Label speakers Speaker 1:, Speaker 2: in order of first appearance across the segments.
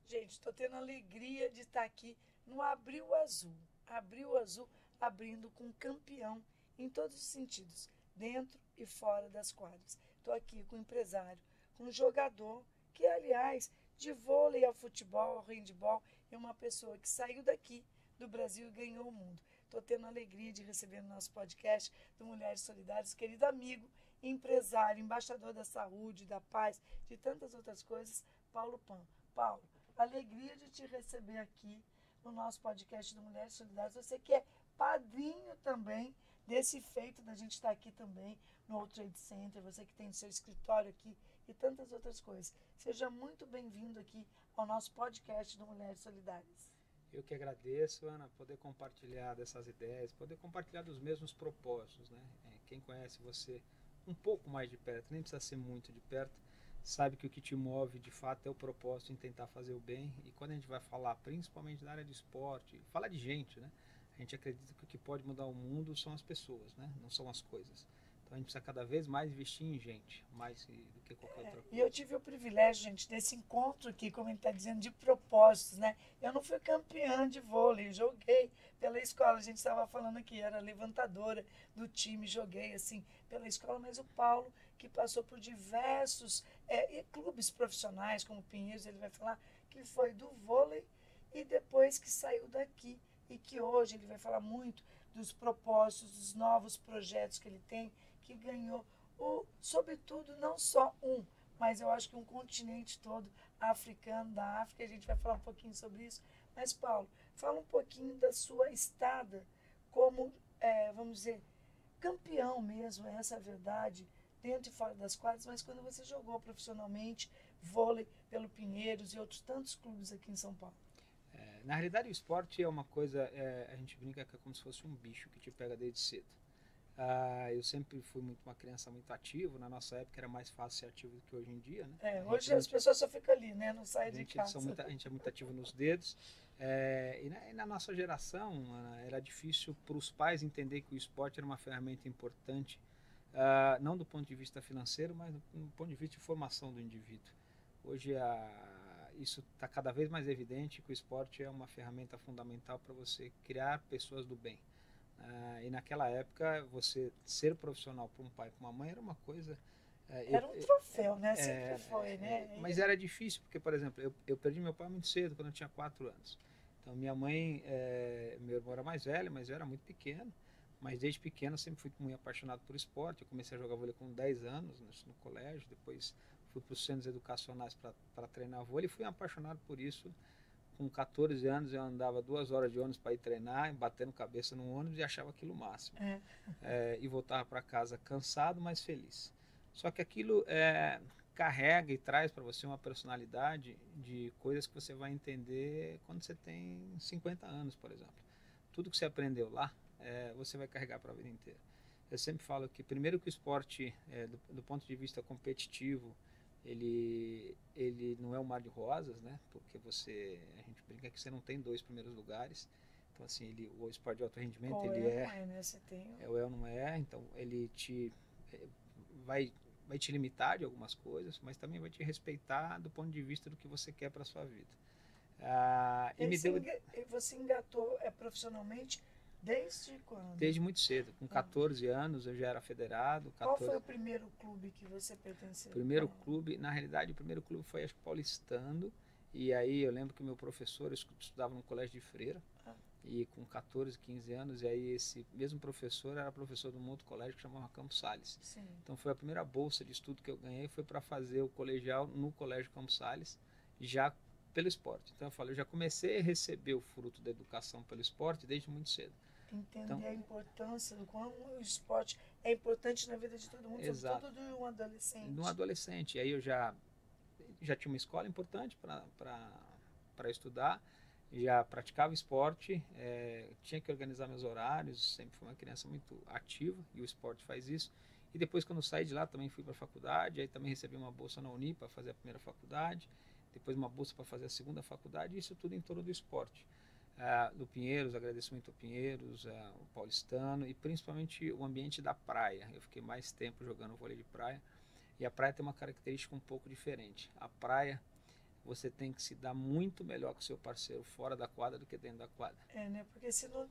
Speaker 1: Gente, estou tendo a alegria de estar aqui no Abril Azul. Abril Azul abrindo com um campeão em todos os sentidos, dentro e fora das quadras. Estou aqui com um empresário, com um jogador que, aliás, de vôlei ao futebol, ao handebol, é uma pessoa que saiu daqui do Brasil e ganhou o mundo. Estou tendo a alegria de receber no nosso podcast do Mulheres Solidárias, querido amigo, empresário, embaixador da saúde, da paz, de tantas outras coisas, Paulo Pan. Paulo, alegria de te receber aqui no nosso podcast do Mulheres Solidárias. Você que é padrinho também desse feito da gente estar aqui também no World Trade Center, você que tem seu escritório aqui e tantas outras coisas. Seja muito bem-vindo aqui ao nosso podcast do Mulheres Solidárias.
Speaker 2: Eu que agradeço, Ana, poder compartilhar dessas ideias, poder compartilhar dos mesmos propósitos, né? Quem conhece você um pouco mais de perto, nem precisa ser muito de perto, sabe que o que te move de fato é o propósito em tentar fazer o bem. E quando a gente vai falar, principalmente na área de esporte, falar de gente, né? A gente acredita que o que pode mudar o mundo são as pessoas, né? Não são as coisas. Então a gente precisa cada vez mais investir em gente, mais do que qualquer outra coisa.
Speaker 1: E eu tive o privilégio, gente, desse encontro aqui, como ele está dizendo, de propósitos, né? Eu não fui campeã de vôlei, joguei pela escola, a gente estava falando aqui, era levantadora do time, joguei assim pela escola, mas o Paulo, que passou por diversos clubes profissionais, como Pinheiros, ele vai falar que foi do vôlei e depois que saiu daqui. E que hoje ele vai falar muito dos propósitos, dos novos projetos que ele tem, que ganhou, sobretudo, não só mas eu acho que um continente todo africano, da África, a gente vai falar um pouquinho sobre isso. Mas, Paulo, fala um pouquinho da sua estada como, vamos dizer, campeão mesmo, essa é a verdade, dentro e fora das quadras, mas quando você jogou profissionalmente vôlei pelo Pinheiros e outros tantos clubes aqui em São Paulo.
Speaker 2: Na realidade, o esporte é uma coisa, a gente brinca que é como se fosse um bicho que te pega desde cedo. Eu sempre fui uma criança muito ativa. Na nossa época era mais fácil ser ativo do que hoje em dia, né?
Speaker 1: Hoje as pessoas só ficam ali, né? Não saem de casa.
Speaker 2: A gente é muito ativo nos dedos. E na nossa geração, era difícil para os pais entender que o esporte era uma ferramenta importante, não do ponto de vista financeiro, mas do ponto de vista de formação do indivíduo. Hoje isso está cada vez mais evidente que o esporte é uma ferramenta fundamental para você criar pessoas do bem. E naquela época, você ser profissional para um pai e para uma mãe era uma coisa...
Speaker 1: Era um troféu, né? Sempre foi, né?
Speaker 2: Mas era difícil, porque, por exemplo, eu perdi meu pai muito cedo, quando eu tinha 4 anos. Então, minha mãe, meu irmão era mais velho, mas eu era muito pequeno. Mas desde pequeno eu sempre fui muito apaixonado por esporte. Eu comecei a jogar vôlei com 10 anos no colégio, depois fui para os centros educacionais para treinar vôlei e fui apaixonado por isso. Com 14 anos eu andava 2 horas de ônibus para ir treinar, batendo cabeça no ônibus e achava aquilo o máximo. E voltava para casa cansado, mas feliz. Só que aquilo carrega e traz para você uma personalidade de coisas que você vai entender quando você tem 50 anos, por exemplo. Tudo que você aprendeu lá, você vai carregar para a vida inteira. Eu sempre falo que, primeiro, que o esporte, do ponto de vista competitivo, ele não é um mar de rosas, né? Porque a gente brinca que você não tem 2 primeiros lugares. Então, assim, o esporte de alto rendimento,
Speaker 1: ou
Speaker 2: ele
Speaker 1: né? Você tem...
Speaker 2: ou não é. Então, ele vai te limitar de algumas coisas, mas também vai te respeitar do ponto de vista do que você quer para a sua vida.
Speaker 1: Você engatou profissionalmente desde quando?
Speaker 2: Desde muito cedo. Com 14 anos eu já era federado.
Speaker 1: Qual foi o primeiro clube que você pertenceu?
Speaker 2: Na realidade, o primeiro clube foi, acho que, Paulistano. E aí eu lembro que o meu professor, eu estudava no colégio de freira, e com 14, 15 anos, e aí esse mesmo professor era professor de um outro colégio que chamava Campos Sales.
Speaker 1: Sim.
Speaker 2: Então foi a primeira bolsa de estudo que eu ganhei, foi para fazer o colegial no colégio Campos Sales, já pelo esporte. Então eu falei, eu já comecei a receber o fruto da educação pelo esporte desde muito cedo.
Speaker 1: Entender a importância do como o esporte é importante na vida de todo mundo,
Speaker 2: exato,
Speaker 1: sobretudo de um adolescente.
Speaker 2: De um adolescente. E aí eu já tinha uma escola importante para estudar, já praticava esporte, tinha que organizar meus horários, sempre fui uma criança muito ativa e o esporte faz isso. E depois, quando eu saí de lá, também fui para a faculdade, aí também recebi uma bolsa na Uni para fazer a primeira faculdade, depois uma bolsa para fazer a segunda faculdade, e isso tudo em torno do esporte. Do Pinheiros, agradeço muito ao Pinheiros, o Paulistano e principalmente o ambiente da praia. Eu fiquei mais tempo jogando vôlei de praia, e a praia tem uma característica um pouco diferente. A praia, você tem que se dar muito melhor com o seu parceiro fora da quadra do que dentro da quadra.
Speaker 1: Né? Porque se não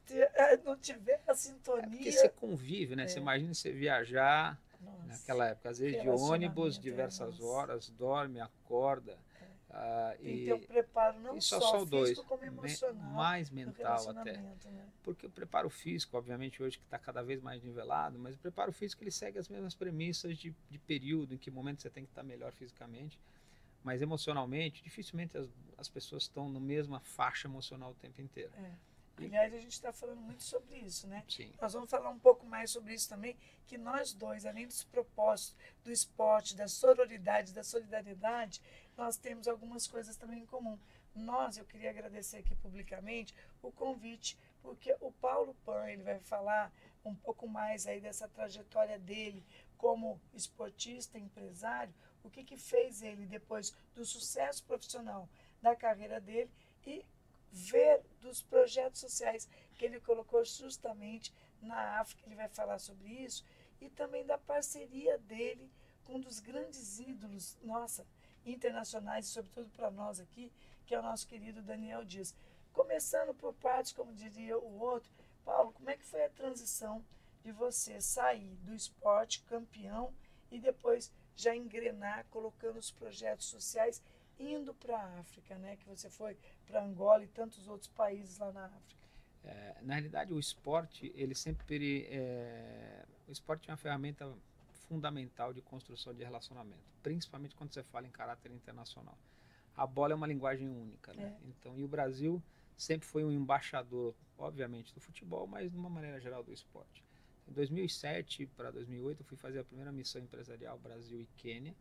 Speaker 1: tiver a sintonia...
Speaker 2: Porque você convive, né? Você imagina você viajar naquela época, às vezes de ônibus, diversas horas, dorme, acorda.
Speaker 1: Tem que ter um preparo não só físico como emocional.
Speaker 2: Mais mental até.
Speaker 1: Né?
Speaker 2: Porque o preparo físico, obviamente, hoje que está cada vez mais nivelado, mas o preparo físico ele segue as mesmas premissas de período, em que momento você tem que estar melhor fisicamente. Mas emocionalmente, dificilmente as pessoas estão na mesma faixa emocional o tempo inteiro.
Speaker 1: Aliás, a gente está falando muito sobre isso, né?
Speaker 2: Sim.
Speaker 1: Nós vamos falar um pouco mais sobre isso também, que nós dois, além dos propósitos do esporte, da sororidade, da solidariedade, nós temos algumas coisas também em comum. Eu queria agradecer aqui publicamente o convite, porque o Paulo Pan, ele vai falar um pouco mais aí dessa trajetória dele como esportista, empresário, o que fez ele depois do sucesso profissional da carreira dele e ver dos projetos sociais que ele colocou justamente na África, ele vai falar sobre isso, e também da parceria dele com um dos grandes ídolos, internacionais, e sobretudo para nós aqui, que é o nosso querido Daniel Dias. Começando por partes, como diria o outro, Paulo, como é que foi a transição de você sair do esporte campeão e depois já engrenar, colocando os projetos sociais, indo para a África, né? Que você foi para Angola e tantos outros países lá na África.
Speaker 2: Na realidade, o esporte, ele sempre... o esporte é uma ferramenta fundamental de construção de relacionamento, principalmente quando você fala em caráter internacional. A bola é uma linguagem única, né? Então, e o Brasil sempre foi um embaixador, obviamente, do futebol, mas de uma maneira geral do esporte. Em 2007 para 2008, eu fui fazer a primeira missão empresarial Brasil e Quênia.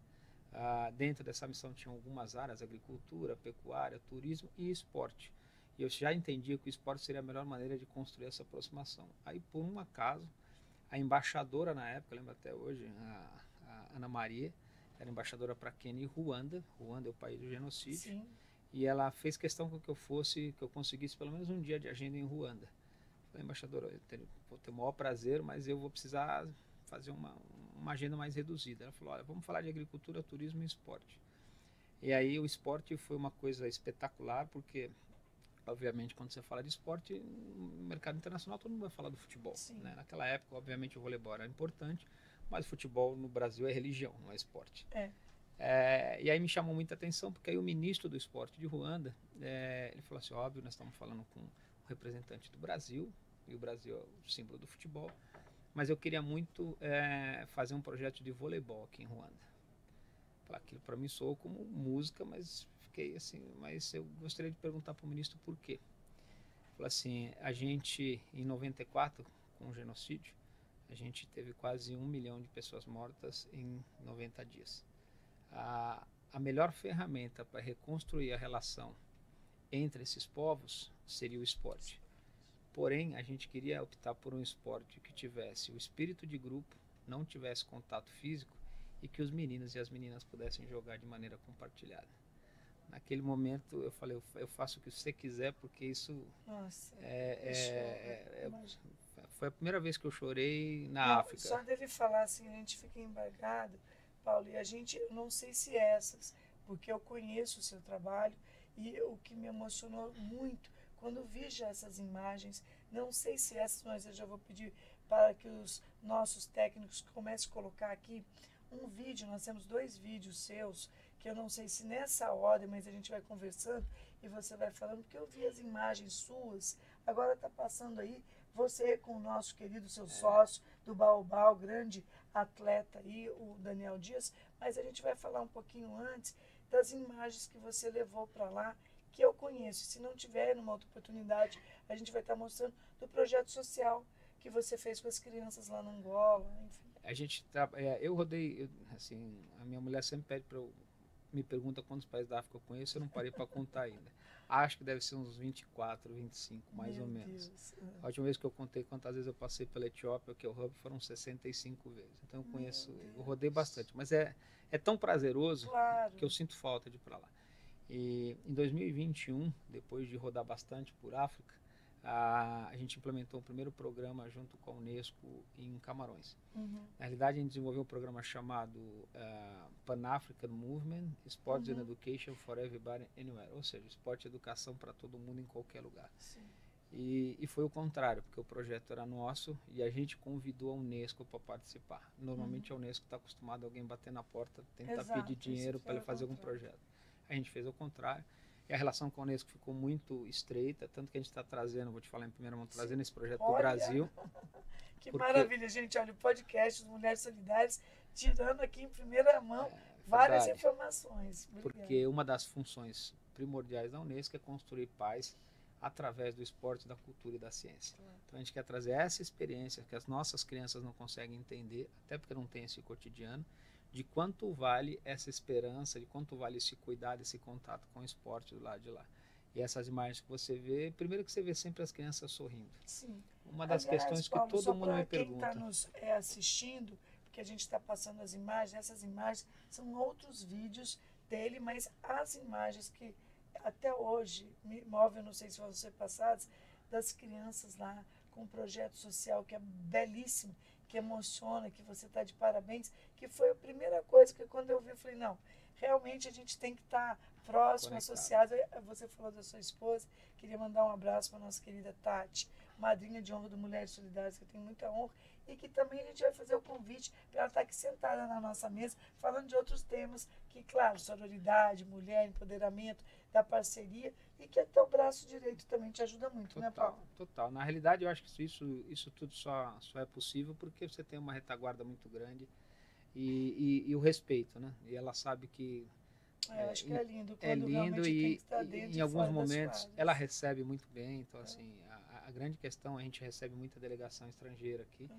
Speaker 2: Dentro dessa missão tinham algumas áreas, agricultura, pecuária, turismo e esporte. E eu já entendia que o esporte seria a melhor maneira de construir essa aproximação. Aí, por um acaso, a embaixadora na época, lembro até hoje, a Ana Maria, era embaixadora para Quênia e Ruanda. Ruanda é o país do genocídio.
Speaker 1: Sim.
Speaker 2: E ela fez questão que eu conseguisse pelo menos um dia de agenda em Ruanda. Falei, embaixadora, vou ter o maior prazer, mas eu vou precisar fazer uma agenda mais reduzida. Ela falou, olha, vamos falar de agricultura, turismo e esporte. E aí o esporte foi uma coisa espetacular, porque, obviamente, quando você fala de esporte, no mercado internacional todo mundo vai falar do futebol. Né? Naquela época, obviamente, o voleibol era importante, mas o futebol no Brasil é religião, não é esporte. E aí me chamou muita atenção, porque aí o ministro do esporte de Ruanda, ele falou assim, óbvio, nós estamos falando com um representante do Brasil, e o Brasil é o símbolo do futebol, mas eu queria muito fazer um projeto de voleibol aqui em Ruanda. Aquilo para mim soou como música, mas fiquei assim, mas eu gostaria de perguntar para o ministro por quê. Falou assim, a gente em 94, com o genocídio, a gente teve quase 1 milhão de pessoas mortas em 90 dias. A melhor ferramenta para reconstruir a relação entre esses povos seria o esporte. Porém, a gente queria optar por um esporte que tivesse o espírito de grupo, não tivesse contato físico e que os meninos e as meninas pudessem jogar de maneira compartilhada. Naquele momento eu falei, eu faço o que você quiser, porque isso foi a primeira vez que eu chorei na África.
Speaker 1: Só dele falar assim, a gente fica embargado, Paulo, e a gente, não sei se essas, porque eu conheço o seu trabalho e o que me emocionou muito, quando vi já essas imagens, não sei se essas, mas eu já vou pedir para que os nossos técnicos comecem a colocar aqui um vídeo, nós temos 2 vídeos seus, que eu não sei se nessa ordem, mas a gente vai conversando e você vai falando, porque eu vi as imagens suas, agora está passando aí, você com o nosso querido seu sócio do Baobá, o grande atleta aí, o Daniel Dias, mas a gente vai falar um pouquinho antes das imagens que você levou para lá, que eu conheço. Se não tiver numa outra oportunidade, a gente vai estar mostrando do projeto social que você fez com as crianças lá na Angola, enfim.
Speaker 2: A gente eu rodei, assim, a minha mulher sempre pede para eu, me pergunta quantos países da África eu conheço, eu não parei para contar ainda. Acho que deve ser uns 24, 25, mais ou menos. A última vez que eu contei quantas vezes eu passei pela Etiópia, que é o hub, foram 65 vezes. Então eu conheço, eu rodei bastante. Mas é tão prazeroso que eu sinto falta de ir para lá. E em 2021, depois de rodar bastante por África, a gente implementou o primeiro programa junto com a Unesco em Camarões. Na realidade, a gente desenvolveu um programa chamado Pan-African Movement, Sports and Education for Everybody Anywhere, ou seja, esporte e educação para todo mundo em qualquer lugar.
Speaker 1: Sim.
Speaker 2: E foi o contrário, porque o projeto era nosso e a gente convidou a Unesco para participar. Normalmente a Unesco está acostumada a alguém bater na porta, tentar pedir dinheiro para ele fazer algum projeto. A gente fez o contrário. E a relação com a Unesco ficou muito estreita, tanto que a gente está trazendo, vou te falar em primeira mão, trazendo esse projeto do Brasil.
Speaker 1: Que maravilha, gente. Olha, o podcast das Mulheres Solidárias, tirando aqui em primeira mão várias informações. Obrigada.
Speaker 2: Porque uma das funções primordiais da Unesco é construir paz através do esporte, da cultura e da ciência. Então a gente quer trazer essa experiência que as nossas crianças não conseguem entender, até porque não tem esse cotidiano, de quanto vale essa esperança, de quanto vale esse cuidado, esse contato com o esporte do lado de lá. E essas imagens que você vê, primeiro que você vê sempre as crianças sorrindo.
Speaker 1: Sim.
Speaker 2: Uma das questões que
Speaker 1: Paulo,
Speaker 2: todo mundo me
Speaker 1: quem
Speaker 2: pergunta.
Speaker 1: está nos assistindo, porque a gente está passando as imagens, essas imagens são outros vídeos dele, mas as imagens que até hoje me movem, não sei se vão ser passadas, das crianças lá com um projeto social que é belíssimo, que emociona, que você está de parabéns, que foi a primeira coisa que quando eu vi, eu falei, não, realmente a gente tem que estar próximo, conectado, associado. Você falou da sua esposa, queria mandar um abraço para a nossa querida Tati, madrinha de honra do Mulheres Solidárias, que eu tenho muita honra, e que também a gente vai fazer o convite para ela estar aqui sentada na nossa mesa, falando de outros temas, que claro, sororidade, mulher, empoderamento, da parceria, e que até o braço direito também te ajuda muito,
Speaker 2: total,
Speaker 1: né, Paulo?
Speaker 2: Total. Na realidade, eu acho que isso tudo só é possível porque você tem uma retaguarda muito grande e o respeito, né? E ela sabe que
Speaker 1: eu acho que é lindo.
Speaker 2: É lindo
Speaker 1: e em
Speaker 2: alguns momentos ela recebe muito bem. Então, assim, a grande questão, a gente recebe muita delegação estrangeira aqui.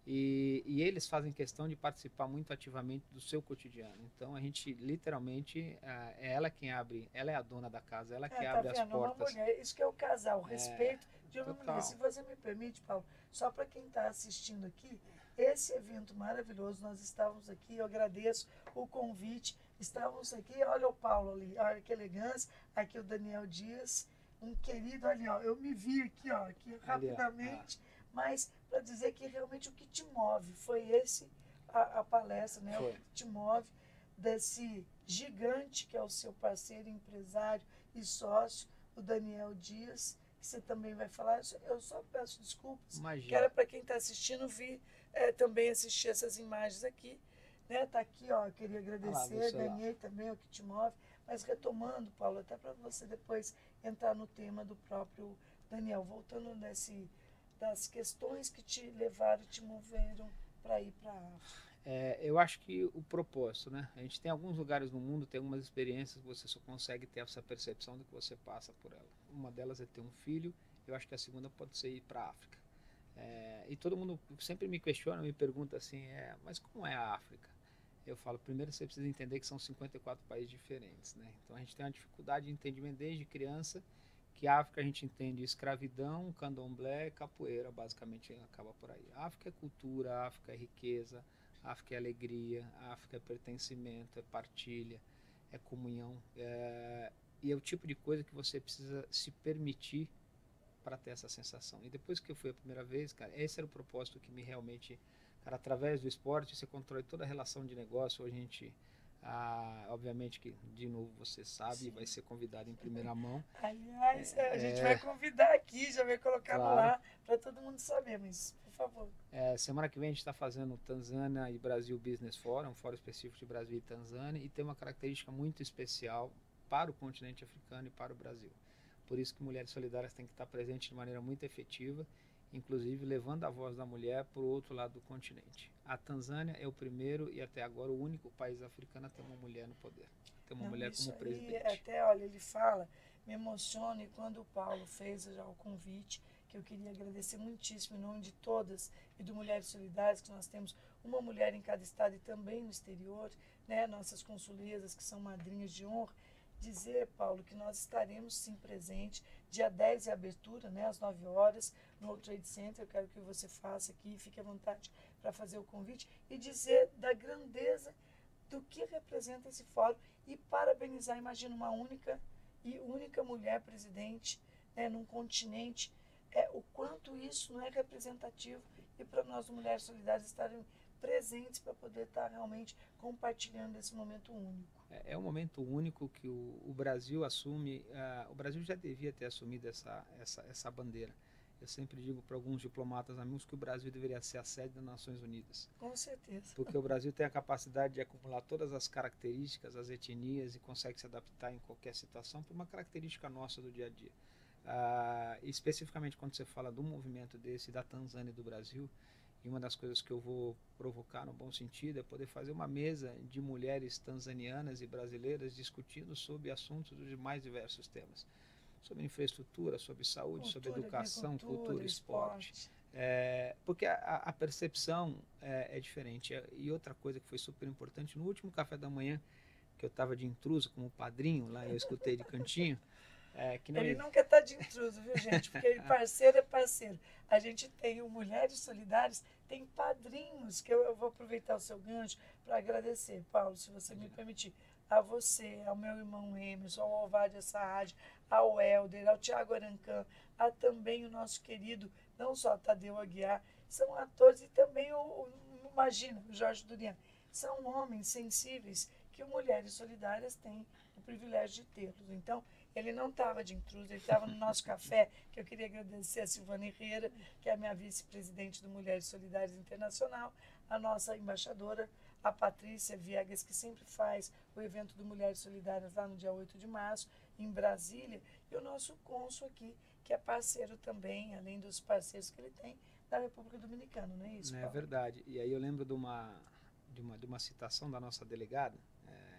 Speaker 2: E eles fazem questão de participar muito ativamente do seu cotidiano. Então, a gente, literalmente, é ela quem abre, ela é a dona da casa, ela que abre as portas.
Speaker 1: Uma mulher, isso que é o casal, o respeito de uma
Speaker 2: total.
Speaker 1: mulher. Se você me permite, Paulo, só para quem está assistindo aqui, esse evento maravilhoso, nós estávamos aqui, eu agradeço o convite, estávamos aqui, olha o Paulo ali, olha que elegância, aqui o Daniel Dias, um querido ali, ó, eu me vi aqui, ó, aqui rapidamente, mas para dizer que realmente o que te move foi a palestra, né? O que te move desse gigante que é o seu parceiro, empresário e sócio, o Daniel Dias, que você também vai falar. Eu só peço desculpas, que era para quem está assistindo vir também assistir essas imagens aqui, né? Tá aqui, ó, eu queria agradecer, ganhei também o que te move, mas retomando, Paulo, até para você depois entrar no tema do próprio Daniel, voltando das questões que te levaram, te moveram para ir para a África.
Speaker 2: Eu acho que o propósito, né? A gente tem alguns lugares no mundo, tem algumas experiências que você só consegue ter essa percepção do que você passa por ela. Uma delas é ter um filho, eu acho que a segunda pode ser ir para a África. E todo mundo sempre me questiona, me pergunta assim, mas como é a África? Eu falo, primeiro você precisa entender que são 54 países diferentes, né? Então a gente tem uma dificuldade de entendimento desde criança, que a África a gente entende escravidão, candomblé, capoeira, basicamente acaba por aí. A África é cultura, a África é riqueza, a África é alegria, a África é pertencimento, é partilha, é comunhão. E é o tipo de coisa que você precisa se permitir para ter essa sensação. E depois que eu fui a primeira vez, cara, esse era o propósito que me realmente... Cara, através do esporte você controla toda a relação de negócio. Hoje a gente... obviamente que, de novo, você sabe, vai ser convidado em primeira mão.
Speaker 1: Aliás, a gente vai convidar aqui, já vai colocar no ar para todo mundo saber, mas por favor.
Speaker 2: Semana que vem a gente está fazendo Tanzânia e Brasil Business Forum, um fórum específico de Brasil e Tanzânia, e tem uma característica muito especial para o continente africano e para o Brasil. Por isso que Mulheres Solidárias têm que estar presentes de maneira muito efetiva, inclusive levando a voz da mulher para o outro lado do continente. A Tanzânia é o primeiro e até agora o único país africano a ter uma mulher no poder. Ter uma mulher como presidente.
Speaker 1: Até, olha, ele fala, me emociona, e quando o Paulo fez já o convite, que eu queria agradecer muitíssimo em nome de todas e do Mulheres Solidárias, que nós temos uma mulher em cada estado e também no exterior, né, nossas consulesas que são madrinhas de honra, dizer, Paulo, que nós estaremos sim presentes, dia 10 é a abertura, né, às 9 horas, no World Trade Center. Eu quero que você faça aqui, fique à vontade para fazer o convite e dizer da grandeza do que representa esse fórum e parabenizar, imagina, uma única mulher presidente, né, num continente o quanto isso não é representativo e para nós, mulheres solidárias, estarem presentes para poder estar realmente compartilhando esse momento único.
Speaker 2: É um momento único que o Brasil assume, o Brasil já devia ter assumido essa bandeira. Eu sempre digo para alguns diplomatas amigos que o Brasil deveria ser a sede das Nações Unidas.
Speaker 1: Com certeza.
Speaker 2: Porque o Brasil tem a capacidade de acumular todas as características, as etnias e consegue se adaptar em qualquer situação por uma característica nossa do dia a dia. Especificamente quando você fala do movimento desse, da Tanzânia e do Brasil, e uma das coisas que eu vou provocar no bom sentido é poder fazer uma mesa de mulheres tanzanianas e brasileiras discutindo sobre assuntos dos mais diversos temas. Sobre infraestrutura, sobre saúde, sobre educação, cultura, esporte. Porque a percepção é diferente. E outra coisa que foi super importante, no último café da manhã, que eu estava de intruso como padrinho, lá eu escutei de cantinho,
Speaker 1: ele nunca está de intruso, viu, gente? Porque parceiro é parceiro. A gente tem o Mulheres Solidárias, tem padrinhos, que eu vou aproveitar o seu gancho para agradecer, Paulo, se você me permitir, a você, ao meu irmão Emerson, ao Alvade Saad, ao Helder, ao Tiago Arancan, a também o nosso querido, não só Tadeu Aguiar, são atores, e também imagina, o Jorge Durian, são homens sensíveis que o Mulheres Solidárias tem o privilégio de tê-los. Então, ele não estava de intruso, ele estava no nosso café, que eu queria agradecer a Silvana Herrera, que é a minha vice-presidente do Mulheres Solidárias Internacional, a nossa embaixadora, a Patrícia Viegas, que sempre faz o evento do Mulheres Solidárias lá no dia 8 de março, em Brasília, e o nosso cônsul aqui, que é parceiro também, além dos parceiros que ele tem, da República Dominicana, não é isso, Paulo?
Speaker 2: É verdade. E aí eu lembro de uma citação da nossa delegada,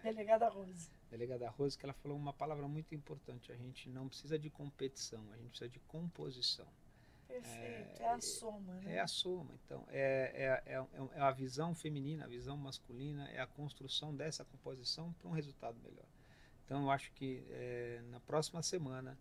Speaker 1: Delegada Rose.
Speaker 2: Delegada Rose, que ela falou uma palavra muito importante: a gente não precisa de competição, a gente precisa de composição.
Speaker 1: Perfeito, é a soma, né?
Speaker 2: É a soma. Então, é a visão feminina, a visão masculina, é a construção dessa composição para um resultado melhor. Então, eu acho que na próxima semana,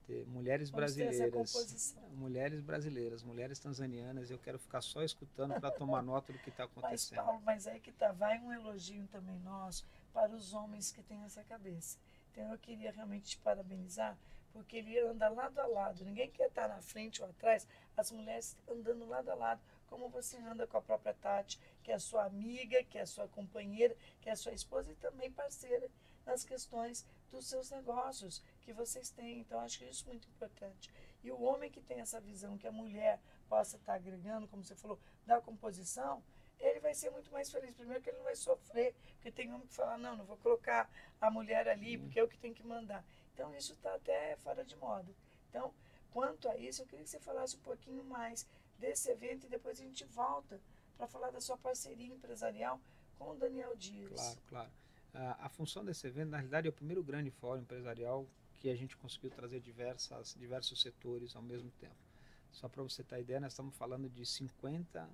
Speaker 2: ter mulheres brasileiras, mulheres tanzanianas, eu quero ficar só escutando para tomar nota do que está acontecendo.
Speaker 1: Mas, Paulo, mas aí que tá, vai um elogio também nosso para os homens que têm essa cabeça. Então, eu queria realmente te parabenizar, porque ele anda lado a lado. Ninguém quer estar na frente ou atrás, as mulheres andando lado a lado, como você anda com a própria Tati, que é a sua amiga, que é a sua companheira, que é a sua esposa e também parceira nas questões dos seus negócios que vocês têm. Então, acho que isso é muito importante. E o homem que tem essa visão que a mulher possa estar agregando, como você falou, da composição, ele vai ser muito mais feliz. Primeiro que ele não vai sofrer, porque tem homem que fala, não vou colocar a mulher ali, porque é eu que tenho que mandar. Então, isso está até fora de moda. Então, quanto a isso, eu queria que você falasse um pouquinho mais desse evento e depois a gente volta para falar da sua parceria empresarial com o Daniel Dias.
Speaker 2: Claro. A função desse evento, na realidade, é o primeiro grande fórum empresarial que a gente conseguiu trazer diversos setores ao mesmo tempo. Só para você ter ideia, nós estamos falando de 50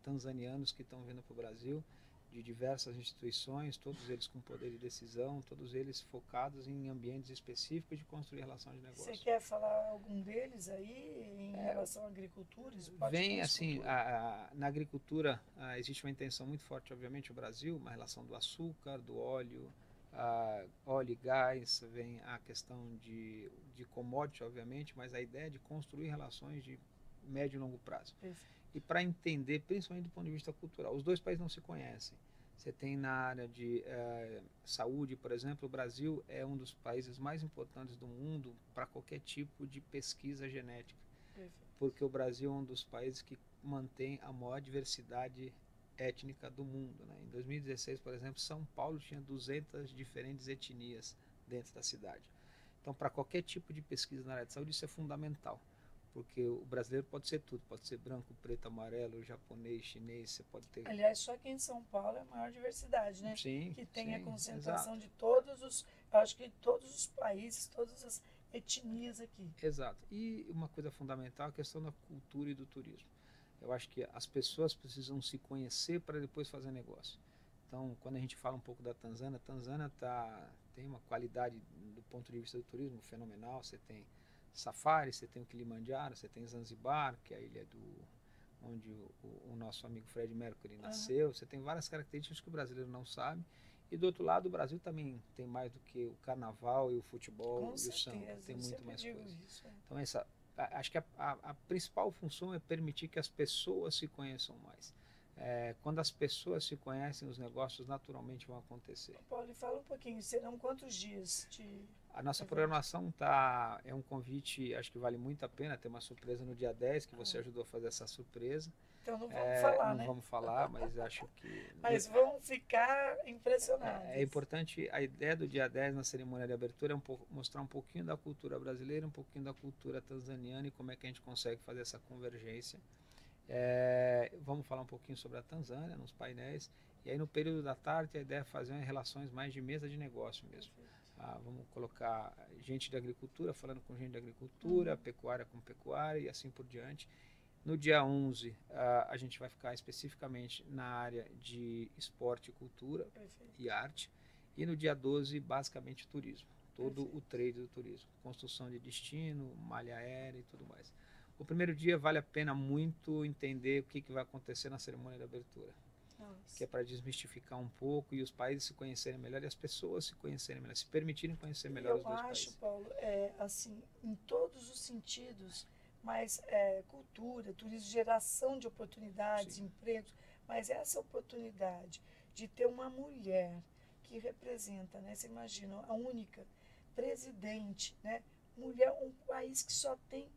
Speaker 2: tanzanianos que estão vindo para o Brasil, de diversas instituições, todos eles com poder de decisão, todos eles focados em ambientes específicos de construir relação de negócio.
Speaker 1: Você quer falar algum deles aí em relação à agricultura?
Speaker 2: Vem assim, na agricultura existe uma intenção muito forte, obviamente, o Brasil, uma relação do açúcar, do óleo, óleo e gás, vem a questão de commodity, obviamente, mas a ideia é de construir relações de médio e longo prazo.
Speaker 1: Perfeito.
Speaker 2: E para entender, principalmente do ponto de vista cultural, os dois países não se conhecem. Você tem na área de saúde, por exemplo, o Brasil é um dos países mais importantes do mundo para qualquer tipo de pesquisa genética.
Speaker 1: Perfeito.
Speaker 2: Porque o Brasil é um dos países que mantém a maior diversidade étnica do mundo, né? Em 2016, por exemplo, São Paulo tinha 200 diferentes etnias dentro da cidade. Então, para qualquer tipo de pesquisa na área de saúde, isso é fundamental. Porque o brasileiro pode ser tudo, pode ser branco, preto, amarelo, japonês, chinês, você pode ter...
Speaker 1: Aliás, só aqui em São Paulo é a maior diversidade, né?
Speaker 2: Sim,
Speaker 1: que tem a concentração
Speaker 2: exato.
Speaker 1: de todos os, acho que todos os países, todas as etnias aqui.
Speaker 2: Exato. E uma coisa fundamental é a questão da cultura e do turismo. Eu acho que as pessoas precisam se conhecer para depois fazer negócio. Então, quando a gente fala um pouco da Tanzânia, a Tanzânia tem uma qualidade do ponto de vista do turismo fenomenal. Você tem safari, você tem o Kilimanjaro, você tem Zanzibar, que é a ilha onde o nosso amigo Fred Mercury nasceu. Você tem várias características que o brasileiro não sabe. E do outro lado, o Brasil também tem mais do que o carnaval e o futebol e o samba. Tem muito mais coisa.
Speaker 1: Isso,
Speaker 2: Então, essa acho que a principal função é permitir que as pessoas se conheçam mais. Quando as pessoas se conhecem, os negócios naturalmente vão acontecer.
Speaker 1: Paulo, fala um pouquinho, serão quantos dias de
Speaker 2: A nossa
Speaker 1: evento?
Speaker 2: programação é um convite, acho que vale muito a pena ter uma surpresa no dia 10, que você ajudou a fazer essa surpresa.
Speaker 1: Então não vamos falar,
Speaker 2: Não
Speaker 1: né?
Speaker 2: vamos falar, mas acho que...
Speaker 1: Mas vão ficar impressionados.
Speaker 2: É importante, a ideia do dia 10 na cerimônia de abertura é mostrar um pouquinho da cultura brasileira, um pouquinho da cultura tanzaniana e como é que a gente consegue fazer essa convergência. Vamos falar um pouquinho sobre a Tanzânia nos painéis, e aí no período da tarde a ideia é fazer relações mais de mesa de negócio mesmo. Vamos colocar gente de agricultura falando com gente de agricultura, pecuária com pecuária e assim por diante. No dia 11 a gente vai ficar especificamente na área de esporte, cultura e arte, e no dia 12 basicamente turismo, todo o trade do turismo, construção de destino, malha aérea e tudo mais. O primeiro dia vale a pena muito entender o que vai acontecer na cerimônia de abertura. Que é para desmistificar um pouco e os países se conhecerem melhor e as pessoas se conhecerem melhor, se permitirem conhecer melhor os dois países.
Speaker 1: Eu acho, Paulo, assim, em todos os sentidos, mas cultura, turismo, geração de oportunidades, empregos, mas essa oportunidade de ter uma mulher que representa, né, você imagina, a única presidente, né, mulher, um país que só tem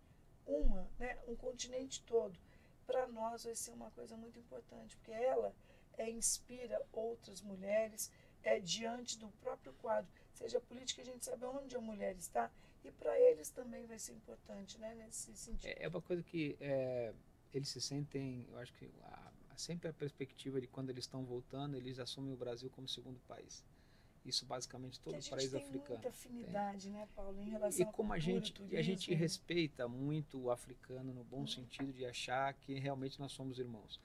Speaker 1: uma, né, um continente todo, para nós vai ser uma coisa muito importante, porque ela inspira outras mulheres diante do próprio quadro, seja política, a gente sabe onde a mulher está, e para eles também vai ser importante, né, nesse sentido.
Speaker 2: É uma coisa que eles se sentem, eu acho que sempre a perspectiva de quando eles estão voltando, eles assumem o Brasil como segundo país. Isso basicamente todo o país africano.
Speaker 1: A gente tem muita afinidade, né, Paulo, em relação à cultura, turismo.
Speaker 2: E a gente respeita muito o africano no bom sentido de achar que realmente nós somos irmãos.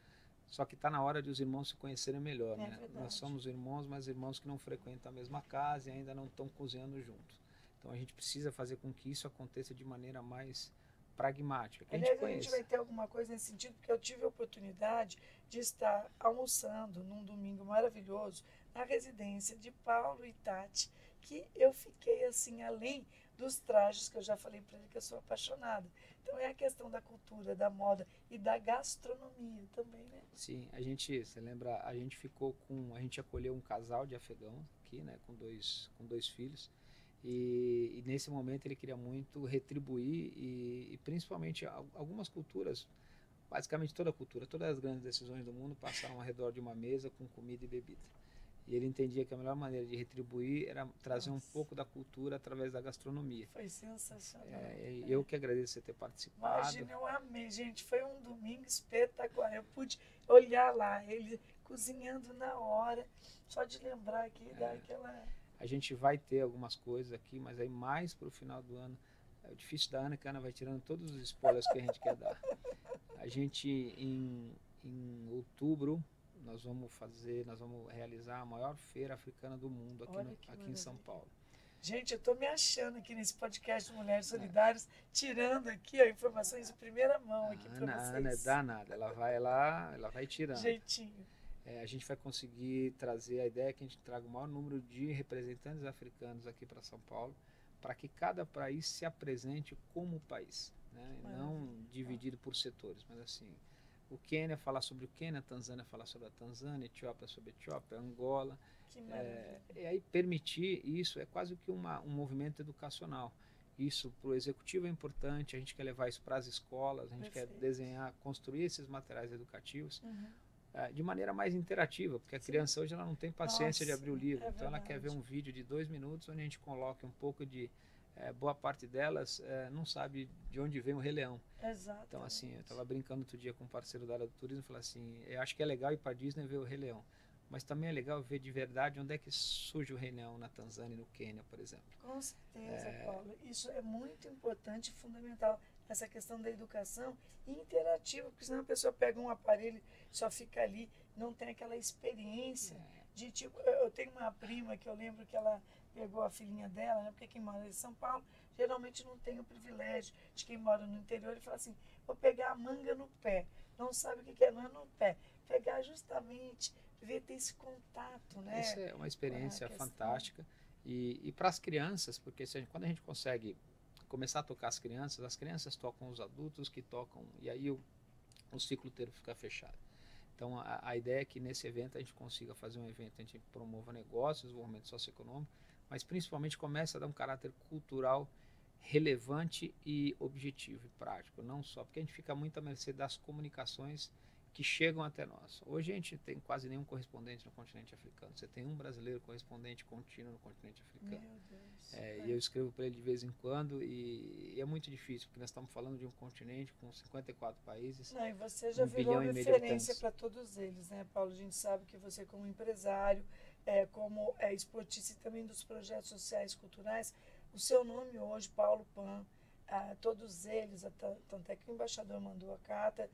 Speaker 2: Só que está na hora de os irmãos se conhecerem melhor, né?
Speaker 1: Verdade.
Speaker 2: Nós somos irmãos, mas irmãos que não frequentam a mesma casa e ainda não estão cozinhando juntos. Então a gente precisa fazer com que isso aconteça de maneira mais pragmática. Que
Speaker 1: Aliás, a gente vai ter alguma coisa nesse sentido, porque eu tive a oportunidade de estar almoçando num domingo maravilhoso na residência de Paulo e Tati, que eu fiquei assim, além dos trajes que eu já falei para ele que eu sou apaixonada. Então é a questão da cultura, da moda e da gastronomia também, né?
Speaker 2: Sim, você lembra, a gente acolheu um casal de afegãos aqui, né, com dois filhos, e nesse momento ele queria muito retribuir e principalmente algumas culturas, basicamente toda a cultura, todas as grandes decisões do mundo passaram ao redor de uma mesa com comida e bebida. E ele entendia que a melhor maneira de retribuir era trazer um pouco da cultura através da gastronomia.
Speaker 1: Foi sensacional.
Speaker 2: Eu que agradeço você ter participado.
Speaker 1: Imagina, eu amei, gente. Foi um domingo espetacular. Eu pude olhar lá, ele cozinhando na hora, só de lembrar aqui daquela...
Speaker 2: A gente vai ter algumas coisas aqui, mas aí mais para o final do ano. É o difícil da Ana, que a Ana vai tirando todos os spoilers que a gente quer dar. A gente, em outubro, nós vamos realizar a maior feira africana do mundo aqui em São Paulo.
Speaker 1: Gente, eu estou me achando aqui nesse podcast de Mulheres Solidárias, tirando aqui informações de primeira mão aqui para vocês.
Speaker 2: A Ana é danada, ela vai lá, ela vai tirando.
Speaker 1: Jeitinho.
Speaker 2: A gente vai conseguir trazer a ideia que a gente traga o maior número de representantes africanos aqui para São Paulo, para que cada país se apresente como país, né? Não dividido por setores, mas assim, o Quênia falar sobre o Quênia, a Tanzânia falar sobre a Tanzânia, a Etiópia sobre a Etiópia, Angola. E aí permitir isso é quase que um movimento educacional. Isso para o executivo é importante, a gente quer levar isso para as escolas, a gente quer desenhar, construir esses materiais educativos de maneira mais interativa, porque a criança hoje ela não tem paciência de abrir o livro, então ela quer ver um vídeo de 2 minutos onde a gente coloque um pouco de... boa parte delas não sabe de onde vem o Rei Leão.
Speaker 1: Exatamente.
Speaker 2: Então assim, eu estava brincando outro dia com um parceiro da área do turismo e falei assim, eu acho que é legal ir para Disney ver o Rei Leão, mas também é legal ver de verdade onde é que surge o Rei Leão na Tanzânia e no Quênia, por exemplo.
Speaker 1: Com certeza, Paulo. Isso é muito importante e fundamental, essa questão da educação interativa, porque senão a pessoa pega um aparelho, só fica ali, não tem aquela experiência de tipo... Eu tenho uma prima que eu lembro que ela pegou a filhinha dela, né, porque quem mora em São Paulo geralmente não tem o privilégio de quem mora no interior e fala assim, vou pegar a manga no pé, não sabe o que é, não é no pé, pegar justamente, ver, ter esse contato, né?
Speaker 2: Essa é uma experiência fantástica e para as crianças, porque quando a gente consegue começar a tocar as crianças tocam os adultos que tocam, e aí o ciclo inteiro fica fechado. Então, a ideia é que nesse evento a gente consiga fazer um evento, a gente promova negócios, desenvolvimento socioeconômico, mas principalmente comece a dar um caráter cultural relevante e objetivo e prático, não só, porque a gente fica muito à mercê das comunicações que chegam até nós. Hoje a gente tem quase nenhum correspondente no continente africano. Você tem um brasileiro correspondente contínuo no continente africano.
Speaker 1: Meu Deus.
Speaker 2: E eu escrevo para ele de vez em quando e é muito difícil, porque nós estamos falando de um continente com 54 países.
Speaker 1: Não, e você já
Speaker 2: 1
Speaker 1: virou
Speaker 2: bilhão e meio de
Speaker 1: referência
Speaker 2: habitantes.
Speaker 1: para todos eles, né, Paulo? A gente sabe que você, como empresário, como esportista e também dos projetos sociais e culturais, o seu nome hoje, Paulo Pan, todos eles, tanto é que o embaixador mandou a carta,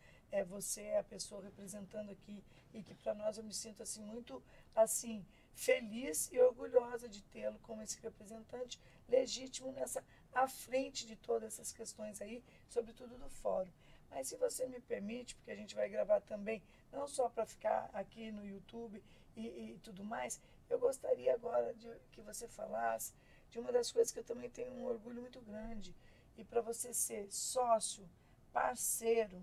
Speaker 1: você é a pessoa representando aqui, e que para nós eu me sinto assim muito assim feliz e orgulhosa de tê-lo como esse representante legítimo à frente de todas essas questões aí, sobretudo do fórum. Mas se você me permite, porque a gente vai gravar também, não só para ficar aqui no YouTube e tudo mais, eu gostaria agora que você falasse de uma das coisas que eu também tenho um orgulho muito grande, e para você ser sócio, parceiro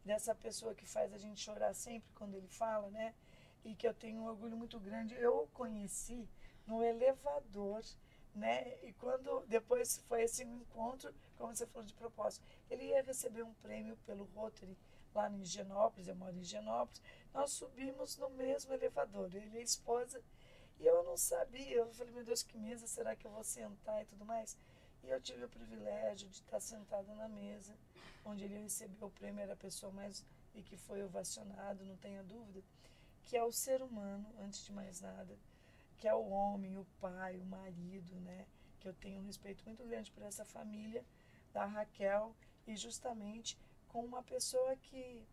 Speaker 1: dessa pessoa que faz a gente chorar sempre quando ele fala, né? E que eu tenho um orgulho muito grande. Eu o conheci no elevador, né? E quando depois foi esse encontro, como você falou de propósito, ele ia receber um prêmio pelo Rotary lá em Higienópolis, eu moro em Higienópolis. Nós subimos no mesmo elevador, ele e a esposa, e eu não sabia. Eu falei, meu Deus, que mesa será que eu vou sentar e tudo mais? E eu tive o privilégio de estar sentada na mesa onde ele recebeu o prêmio, era a pessoa mais e que foi ovacionado, não tenha dúvida, que é o ser humano, antes de mais nada, que é o homem, o pai, o marido, né? Que eu tenho um respeito muito grande por essa família da Raquel, e justamente com uma pessoa que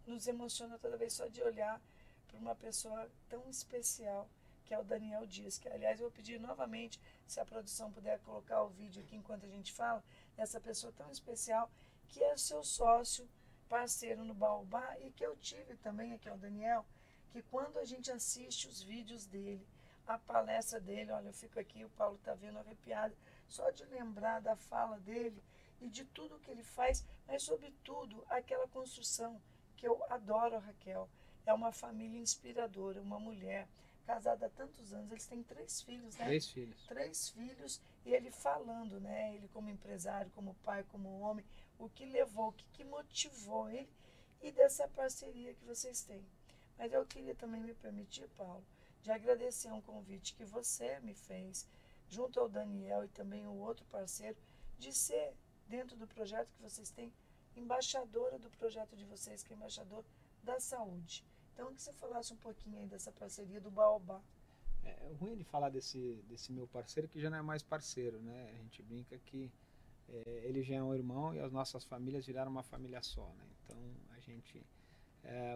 Speaker 1: nos emociona toda vez só de olhar para uma pessoa tão especial, que é o Daniel Dias, que aliás eu vou pedir novamente, se a produção puder colocar o vídeo aqui enquanto a gente fala, dessa pessoa tão especial, que é seu sócio, parceiro no Baobá, e que eu tive também, aqui é o Daniel, que quando a gente assiste os vídeos dele, a palestra dele, olha, eu fico aqui, o Paulo está vendo arrepiado, só de lembrar da fala dele e de tudo que ele faz, mas sobretudo aquela construção que eu adoro, a Raquel. É uma família inspiradora, uma mulher casada há tantos anos, eles têm 3 filhos, né?
Speaker 2: 3 filhos.
Speaker 1: 3 filhos, e ele falando, né? Ele como empresário, como pai, como homem, o que levou, o que motivou ele, e dessa parceria que vocês têm. Mas eu queria também me permitir, Paulo, de agradecer um convite que você me fez, junto ao Daniel e também o outro parceiro, de ser, dentro do projeto que vocês têm, embaixadora do projeto de vocês, que é embaixador da saúde. Então, que você falasse um pouquinho aí dessa parceria do Baobá.
Speaker 2: É ruim de falar desse meu parceiro, que já não é mais parceiro, né? A gente brinca que ele já é um irmão e as nossas famílias viraram uma família só, né? Então, a gente...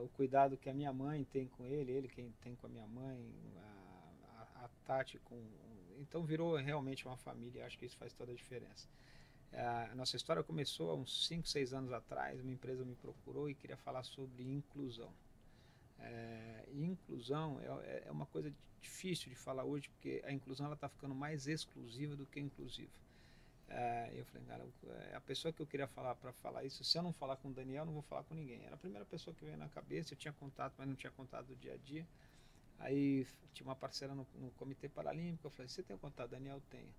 Speaker 2: o cuidado que a minha mãe tem com ele quem tem com a minha mãe, a Tati com... Então, virou realmente uma família, acho que isso faz toda a diferença. A nossa história começou há uns 5, 6 anos atrás, uma empresa me procurou e queria falar sobre inclusão. Inclusão é uma coisa difícil de falar hoje, porque a inclusão está ficando mais exclusiva do que inclusiva. Eu falei, cara, a pessoa que eu queria falar para falar isso, se eu não falar com o Daniel, eu não vou falar com ninguém. Era a primeira pessoa que veio na cabeça, eu tinha contato, mas não tinha contato do dia a dia. Aí tinha uma parceira no Comitê Paralímpico, eu falei, você tem contato? Daniel, tenho.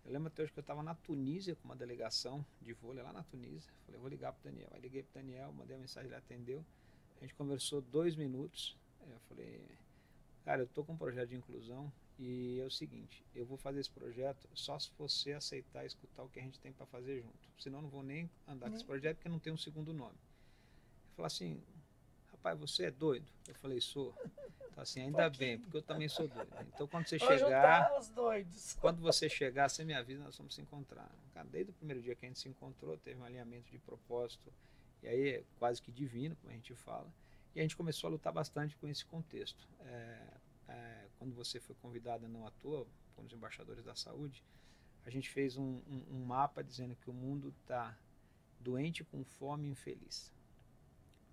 Speaker 2: Eu lembro até hoje que eu estava na Tunísia com uma delegação de vôlei lá na Tunísia. Falei, eu vou ligar para o Daniel. Aí liguei para o Daniel, mandei uma mensagem, ele atendeu. A gente conversou 2 minutos. Eu falei, cara, eu estou com um projeto de inclusão e é o seguinte, eu vou fazer esse projeto só se você aceitar escutar o que a gente tem para fazer junto. Senão eu não vou nem andar com esse projeto porque não tem um segundo nome. Ele falou assim, rapaz, você é doido? Eu falei, sou. Então assim, ainda bem, porque eu também sou doido. Então quando você chegar,
Speaker 1: os doidos.
Speaker 2: quando você chegar, você me avisa, nós vamos se encontrar. Cara, desde o primeiro dia que a gente se encontrou, teve um alinhamento de propósito, e aí é quase que divino, como a gente fala, e a gente começou a lutar bastante com esse contexto. Quando você foi convidada, não à toa, como os embaixadores da saúde, a gente fez um mapa dizendo que o mundo está doente, com fome e infeliz.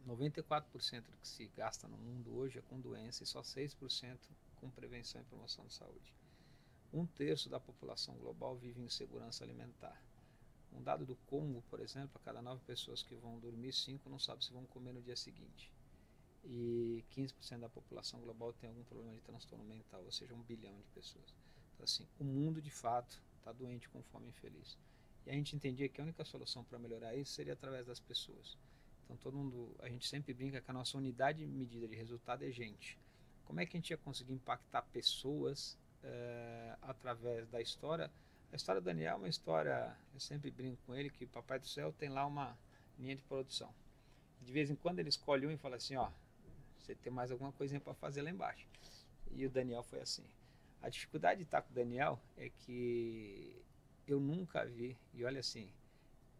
Speaker 2: 94% do que se gasta no mundo hoje é com doença e só 6% com prevenção e promoção de saúde. 1/3 da população global vive em insegurança alimentar. Um dado do Congo, por exemplo, a cada 9 pessoas que vão dormir, 5 não sabem se vão comer no dia seguinte. E 15% da população global tem algum problema de transtorno mental, ou seja, 1 bilhão de pessoas. Então, assim, o mundo de fato está doente com fome infeliz. E a gente entendia que a única solução para melhorar isso seria através das pessoas. Então, todo mundo, a gente sempre brinca que a nossa unidade de medida de resultado é gente. Como é que a gente ia conseguir impactar pessoas através da história? A história do Daniel é uma história, eu sempre brinco com ele, que o Papai do Céu tem lá uma linha de produção. De vez em quando ele escolhe um e fala assim, ó, você tem mais alguma coisinha para fazer lá embaixo. E o Daniel foi assim. A dificuldade de estar com o Daniel é que eu nunca vi, e olha assim,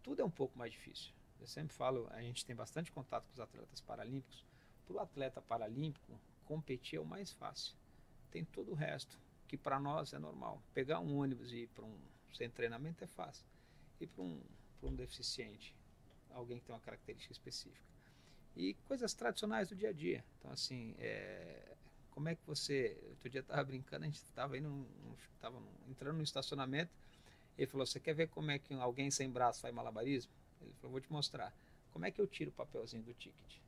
Speaker 2: tudo é um pouco mais difícil. Eu sempre falo, a gente tem bastante contato com os atletas paralímpicos. Para o atleta paralímpico, competir é o mais fácil. Tem todo o resto, que para nós é normal. Pegar um ônibus e ir para sem treinamento é fácil. E para um deficiente, alguém que tem uma característica específica. E coisas tradicionais do dia a dia. Então, assim, como é que você... Outro dia eu estava brincando, a gente estava entrando no estacionamento, ele falou, você quer ver como é que alguém sem braço faz malabarismo? Ele falou, vou te mostrar. Como é que eu tiro o papelzinho do ticket?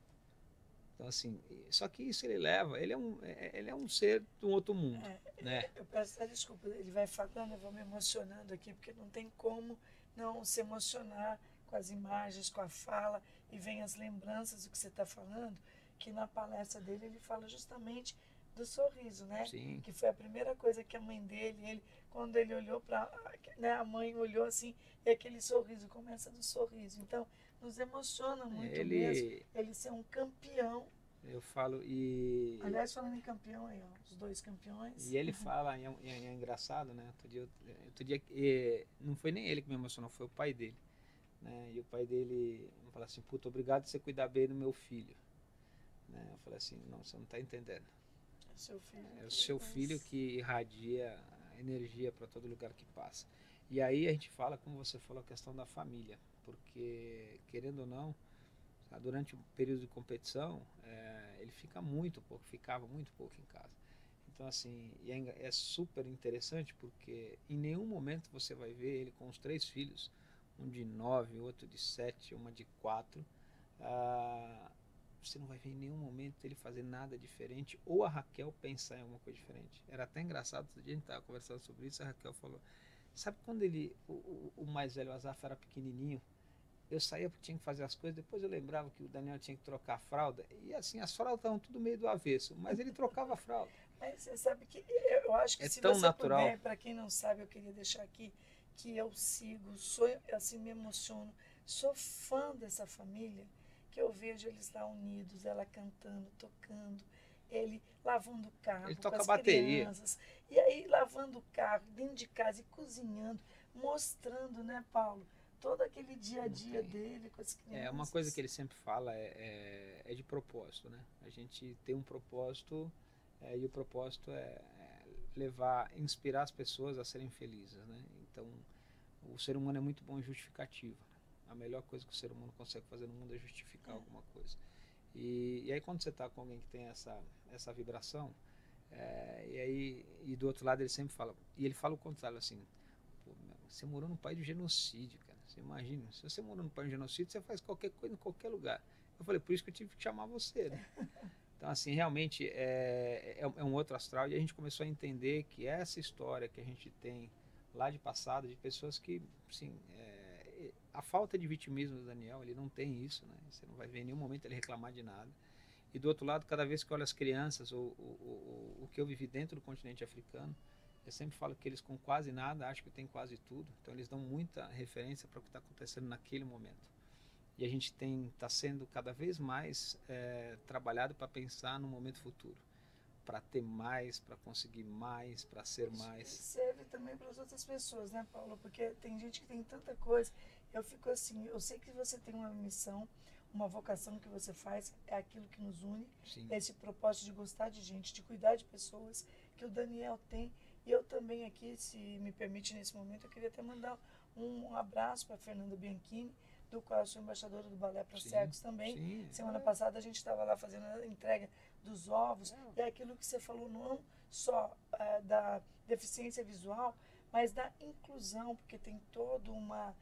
Speaker 2: Então, assim, só que isso ele é um ser de um outro mundo, né?
Speaker 1: Eu peço até desculpa, ele vai falando, eu vou me emocionando aqui, porque não tem como não se emocionar com as imagens, com a fala, e vem as lembranças do que você está falando, que na palestra dele ele fala justamente do sorriso, né?
Speaker 2: Sim.
Speaker 1: Que foi a primeira coisa que a mãe dele, quando ele olhou para, né, a mãe olhou assim, e aquele sorriso, começa do sorriso. Então, nos emociona muito mesmo ele ser um campeão.
Speaker 2: Eu falo e...
Speaker 1: Aliás, falando em campeão aí, ó, os 2 campeões.
Speaker 2: E ele fala, é engraçado, né? Outro dia não foi nem ele que me emocionou, foi o pai dele. Né? E o pai dele fala assim, puta, obrigado por você cuidar bem do meu filho. Né? Eu falei assim, não, você não está entendendo.
Speaker 1: É seu filho.
Speaker 2: É o seu filho que irradia energia para todo lugar que passa. E aí a gente fala, como você falou, a questão da família. Porque, querendo ou não, durante o período de competição, ele ficava muito pouco em casa. Então, assim, é super interessante porque em nenhum momento você vai ver ele com os 3 filhos, um de 9, outro de 7, uma de 4. Você não vai ver em nenhum momento ele fazer nada diferente ou a Raquel pensar em alguma coisa diferente. Era até engraçado, outro dia a gente estava conversando sobre isso, a Raquel falou, sabe quando o mais velho, o Azaf, era pequenininho, eu saía porque tinha que fazer as coisas, depois eu lembrava que o Daniel tinha que trocar a fralda, e assim, as fraldas estavam tudo meio do avesso, mas ele trocava a fralda.
Speaker 1: Mas você sabe que eu acho que se
Speaker 2: tão
Speaker 1: você
Speaker 2: natural.
Speaker 1: puder, para quem não sabe, eu queria deixar aqui que eu sigo, assim, me emociono, sou fã dessa família, que eu vejo eles lá unidos, ela cantando, tocando, ele lavando o carro
Speaker 2: Ele
Speaker 1: com
Speaker 2: toca
Speaker 1: as
Speaker 2: bateria.
Speaker 1: crianças, e aí lavando o carro dentro de casa e cozinhando, mostrando, né, Paulo, todo aquele dia a dia dele com as crianças.
Speaker 2: Uma coisa que ele sempre fala é de propósito, né? A gente tem um propósito e o propósito é inspirar as pessoas a serem felizes, né? Então, o ser humano é muito bom em justificativa. A melhor coisa que o ser humano consegue fazer no mundo é justificar alguma coisa. E aí quando você está com alguém que tem essa vibração, e do outro lado ele sempre fala, e ele fala o contrário, assim, pô, você morou num país de genocídio, cara. Você imagina, se você morou num país de genocídio, você faz qualquer coisa em qualquer lugar. Eu falei, por isso que eu tive que chamar você, né? Então, assim, realmente é um outro astral, e a gente começou a entender que essa história que a gente tem lá de passado, de pessoas que, assim, a falta de vitimismo do Daniel, ele não tem isso, né? Você não vai ver em nenhum momento ele reclamar de nada. E do outro lado, cada vez que eu olho as crianças, o que eu vivi dentro do continente africano, eu sempre falo que eles com quase nada acham que tem quase tudo. Então eles dão muita referência para o que está acontecendo naquele momento. E a gente está sendo cada vez mais trabalhado para pensar no momento futuro. Para ter mais, para conseguir mais, para ser mais.
Speaker 1: Serve também para as outras pessoas, né, Paulo? Porque tem gente que tem tanta coisa. Eu fico assim, eu sei que você tem uma missão, uma vocação que você faz, é aquilo que nos une.
Speaker 2: Sim.
Speaker 1: Esse propósito de gostar de gente, de cuidar de pessoas, que o Daniel tem. E eu também aqui, se me permite nesse momento, eu queria até mandar um abraço para Fernanda Bianchini, do qual eu sou embaixadora do Balé para Cegos também.
Speaker 2: Sim,
Speaker 1: Semana passada a gente estava lá fazendo a entrega dos ovos, e é aquilo que você falou, não só da deficiência visual, mas da inclusão, porque tem toda uma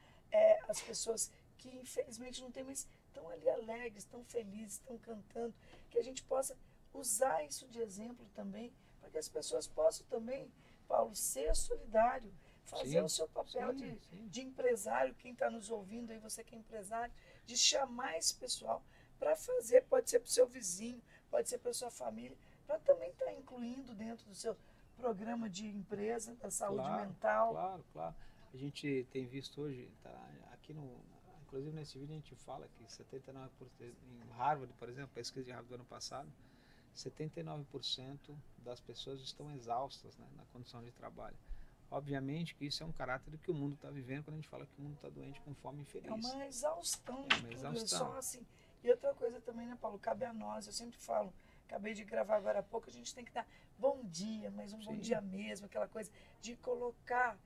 Speaker 1: as pessoas que infelizmente não têm, mas estão ali alegres, estão felizes, estão cantando, que a gente possa usar isso de exemplo também, para que as pessoas possam também, Paulo, ser solidário, fazer o seu papel de empresário, quem está nos ouvindo aí, você que é empresário, de chamar esse pessoal para fazer, pode ser para o seu vizinho, pode ser para a sua família, para também estar incluindo dentro do seu programa de empresa, da saúde mental.
Speaker 2: Claro. A gente tem visto hoje, aqui inclusive nesse vídeo a gente fala que 79%, em Harvard, por exemplo, pesquisa de Harvard do ano passado, 79% das pessoas estão exaustas, né, na condição de trabalho. Obviamente que isso é um caráter do que o mundo está vivendo quando a gente fala que o mundo está doente, com fome e infeliz.
Speaker 1: É uma exaustão de tudo.
Speaker 2: Exaustão.
Speaker 1: Só assim. E outra coisa também, né, Paulo? Cabe a nós, eu sempre falo, acabei de gravar agora há pouco, a gente tem que dar bom dia, mas um bom dia mesmo, aquela coisa de colocar,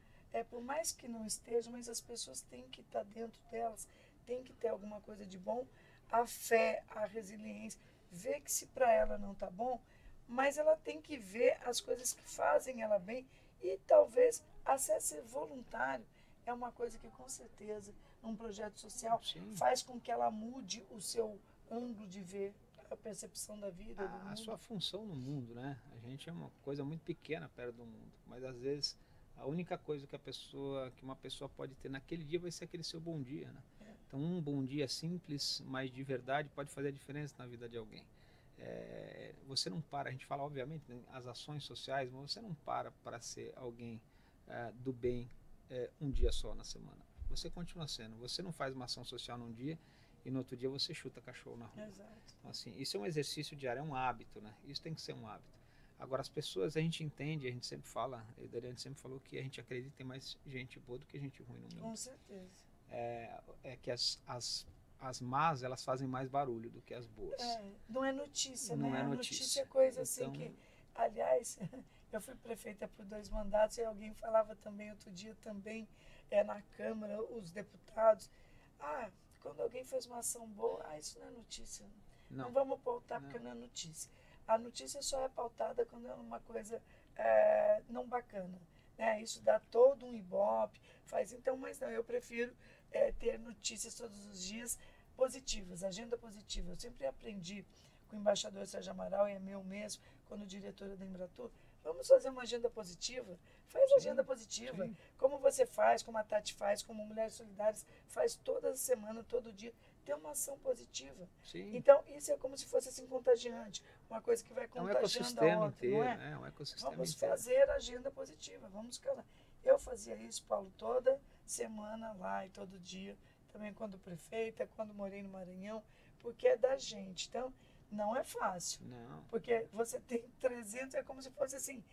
Speaker 1: por mais que não esteja, mas as pessoas têm que estar dentro delas, tem que ter alguma coisa de bom, a fé, a resiliência, ver que se para ela não está bom, mas ela tem que ver as coisas que fazem ela bem e talvez até ser voluntário é uma coisa que com certeza um projeto social faz com que ela mude o seu ângulo de ver a percepção da vida, do mundo.
Speaker 2: A sua função no mundo, né? A gente é uma coisa muito pequena perto do mundo, mas às vezes a única coisa que uma pessoa pode ter naquele dia vai ser aquele seu bom dia, né? Então um bom dia simples, mas de verdade, pode fazer a diferença na vida de alguém. Você não para, a gente fala obviamente as ações sociais, mas você não para ser alguém do bem um dia só na semana. Você continua sendo, você não faz uma ação social num dia e no outro dia você chuta cachorro na rua.
Speaker 1: Exato.
Speaker 2: Então, assim, isso é um exercício diário, é um hábito, né? Isso tem que ser um hábito. Agora as pessoas, a gente entende, a gente sempre fala, a Dariane sempre falou que a gente acredita que tem mais gente boa do que gente ruim no mundo.
Speaker 1: Com certeza.
Speaker 2: Que as más, elas fazem mais barulho do que as boas.
Speaker 1: Não é notícia,
Speaker 2: não
Speaker 1: né?
Speaker 2: é
Speaker 1: Notícia é coisa assim
Speaker 2: então,
Speaker 1: que, aliás, eu fui prefeita por 2 mandatos e alguém falava também outro dia também na Câmara, os deputados, quando alguém fez uma ação boa, isso não é notícia. Não vamos pautar porque não é notícia. A notícia só é pautada quando é uma coisa não bacana. Né? Isso dá todo um ibope, então, mas não, eu prefiro ter notícias todos os dias positivas, agenda positiva. Eu sempre aprendi com o embaixador Sérgio Amaral, e é meu mesmo, quando diretora da Embratur, vamos fazer uma agenda positiva? Faz agenda positiva.
Speaker 2: Sim.
Speaker 1: Como você faz, como a Tati faz, como Mulheres Solidárias faz toda semana, todo dia. Tem uma ação positiva.
Speaker 2: Sim.
Speaker 1: Então, isso é como se fosse assim contagiante. Uma coisa que vai contagiando a outra,
Speaker 2: inteiro,
Speaker 1: não é?
Speaker 2: Um ecossistema
Speaker 1: vamos
Speaker 2: inteiro.
Speaker 1: fazer agenda positiva, vamos casar. Eu fazia isso, Paulo, toda semana lá e todo dia. Também quando prefeita, quando morei no Maranhão, porque é da gente. Então, não é fácil.
Speaker 2: Não.
Speaker 1: Porque você tem 300, é como se fosse assim,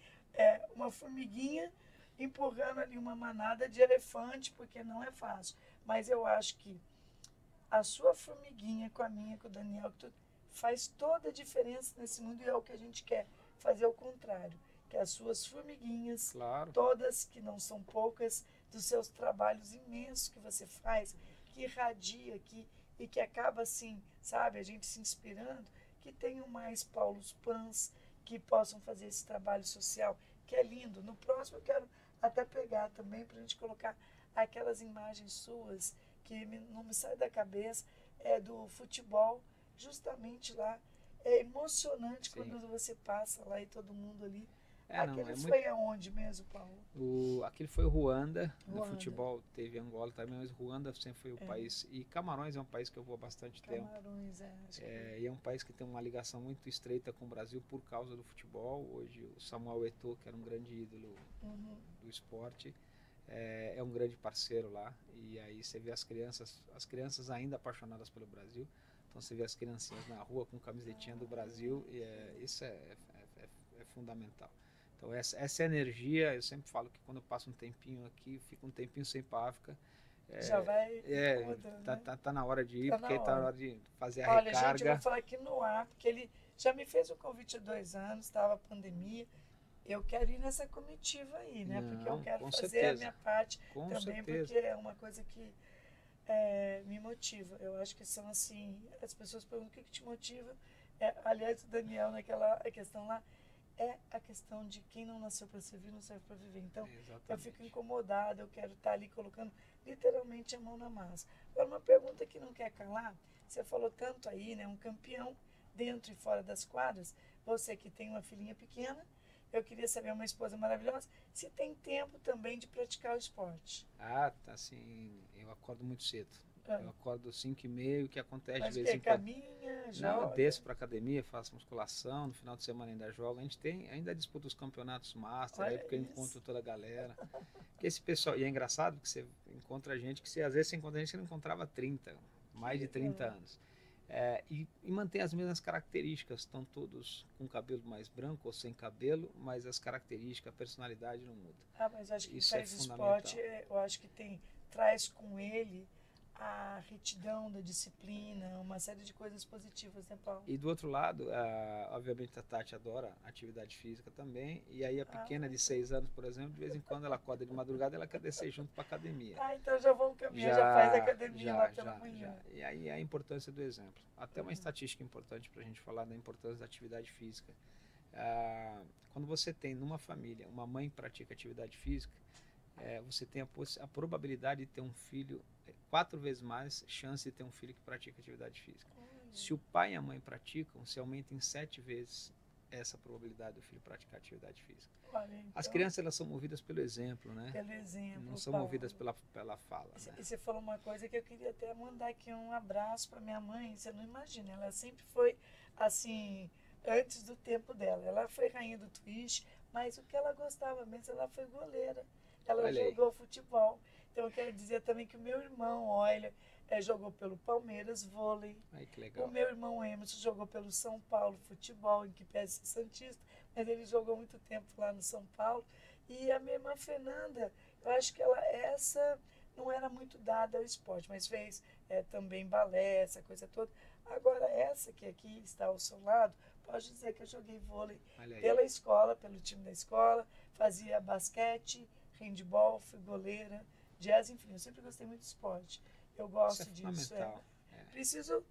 Speaker 1: uma formiguinha empurrando ali uma manada de elefante, porque não é fácil. Mas eu acho que a sua formiguinha com a minha, com o Daniel, faz toda a diferença nesse mundo e é o que a gente quer fazer ao contrário. Que as suas formiguinhas, todas, que não são poucas, dos seus trabalhos imensos que você faz, que irradia aqui e que acaba assim, sabe, a gente se inspirando, que tenham mais Paulos Pans que possam fazer esse trabalho social, que é lindo. No próximo eu quero até pegar também para a gente colocar aquelas imagens suas que não me sai da cabeça, do futebol, justamente lá. É emocionante quando você passa lá e todo mundo ali. Aquele foi aonde mesmo, Paulo?
Speaker 2: Aquele foi o Ruanda. No futebol teve Angola também, mas Ruanda sempre foi o país. E Camarões é um país que eu vou há bastante tempo.
Speaker 1: Camarões,
Speaker 2: e é um país que tem uma ligação muito estreita com o Brasil por causa do futebol. Hoje o Samuel Eto'o, que era um grande ídolo do esporte, é um grande parceiro lá. E aí você vê as crianças ainda apaixonadas pelo Brasil. Então você vê as criancinhas na rua com camisetinha do Brasil, e isso é fundamental. Então essa energia, eu sempre falo que quando eu passo um tempinho aqui, fico um tempinho sem ir para a África.
Speaker 1: Já vai
Speaker 2: tá na hora de ir, porque tá na hora de fazer a recarga.
Speaker 1: Olha, gente, eu vou falar aqui no ar, porque ele já me fez o convite há 2 anos, estava a pandemia. Eu quero ir nessa comitiva aí, né? Porque eu quero fazer a minha parte também, porque é uma coisa que me motiva. Eu acho que são assim, as pessoas perguntam o que te motiva. Aliás, o Daniel, naquela questão lá, a questão de quem não nasceu para servir, não serve para viver. Então, eu fico incomodada, eu quero estar ali colocando literalmente a mão na massa. Agora, uma pergunta que não quer calar, você falou tanto aí, né? Um campeão dentro e fora das quadras, você que tem uma filhinha pequena, eu queria saber, uma esposa maravilhosa, se tem tempo também de praticar o esporte.
Speaker 2: Ah, tá, assim, eu acordo muito cedo.
Speaker 1: Ah,
Speaker 2: Eu acordo 5h30, o que acontece de
Speaker 1: mas o
Speaker 2: vez
Speaker 1: que?
Speaker 2: em quando.
Speaker 1: Caminha,
Speaker 2: Não, eu
Speaker 1: joga?
Speaker 2: desço para academia, faço musculação, no final de semana ainda jogo. A gente tem, ainda disputa os campeonatos master, aí
Speaker 1: Olha
Speaker 2: porque eu
Speaker 1: isso.
Speaker 2: encontro toda a galera. Que esse pessoal, e é engraçado que você encontra gente que você, às vezes você encontra gente que você não encontrava há 30,
Speaker 1: Que
Speaker 2: mais de 30
Speaker 1: legal.
Speaker 2: anos. E mantém as mesmas características, estão todos com cabelo mais branco ou sem cabelo, mas as características, a personalidade não muda.
Speaker 1: Ah, mas acho que
Speaker 2: Isso é
Speaker 1: faz esporte,
Speaker 2: fundamental.
Speaker 1: eu acho que traz com ele a retidão da disciplina, uma série de coisas positivas, né, Paulo?
Speaker 2: E do outro lado, obviamente a Tati adora atividade física também, e aí a
Speaker 1: Ah,
Speaker 2: pequena de 6 anos, por exemplo, de vez em quando ela acorda de madrugada, ela quer descer junto para academia.
Speaker 1: então já vão caminhar, já faz
Speaker 2: Já,
Speaker 1: academia lá
Speaker 2: já,
Speaker 1: pela
Speaker 2: já,
Speaker 1: manhã.
Speaker 2: já. E aí a importância do exemplo. Até uma
Speaker 1: Uhum.
Speaker 2: estatística importante para a gente falar da importância da atividade física. Quando você tem numa família uma mãe que pratica atividade física, você tem a probabilidade de ter um filho 4 vezes mais chance de ter um filho que pratica atividade física.
Speaker 1: Olha,
Speaker 2: Se o pai e a mãe praticam, se aumenta em 7 vezes essa probabilidade do filho praticar atividade física.
Speaker 1: olha,
Speaker 2: As
Speaker 1: então,
Speaker 2: crianças elas são movidas pelo exemplo, né?
Speaker 1: pelo
Speaker 2: Não
Speaker 1: exemplo,
Speaker 2: são
Speaker 1: Paulo.
Speaker 2: movidas pela fala,
Speaker 1: E
Speaker 2: né?
Speaker 1: você falou uma coisa que eu queria até mandar aqui um abraço para minha mãe. Você não imagina, ela sempre foi assim, antes do tempo dela. Ela foi rainha do twist, mas o que ela gostava mesmo, ela foi goleira. Ela
Speaker 2: Olha aí,
Speaker 1: jogou futebol. Então eu quero dizer também que o meu irmão, olha, jogou pelo Palmeiras vôlei.
Speaker 2: aí que
Speaker 1: O
Speaker 2: legal.
Speaker 1: meu irmão Emerson jogou pelo São Paulo futebol, em que pese santista, mas ele jogou muito tempo lá no São Paulo. E a minha irmã Fernanda, eu acho que essa não era muito dada ao esporte, mas fez também balé, essa coisa toda. Agora, essa que aqui está ao seu lado, pode dizer que eu joguei vôlei
Speaker 2: Olha aí.
Speaker 1: pela escola, pelo time da escola, fazia basquete, handball, fui goleira, jazz, enfim, eu sempre gostei muito de esporte. Eu
Speaker 2: Isso é
Speaker 1: gosto disso.
Speaker 2: fundamental.
Speaker 1: Preciso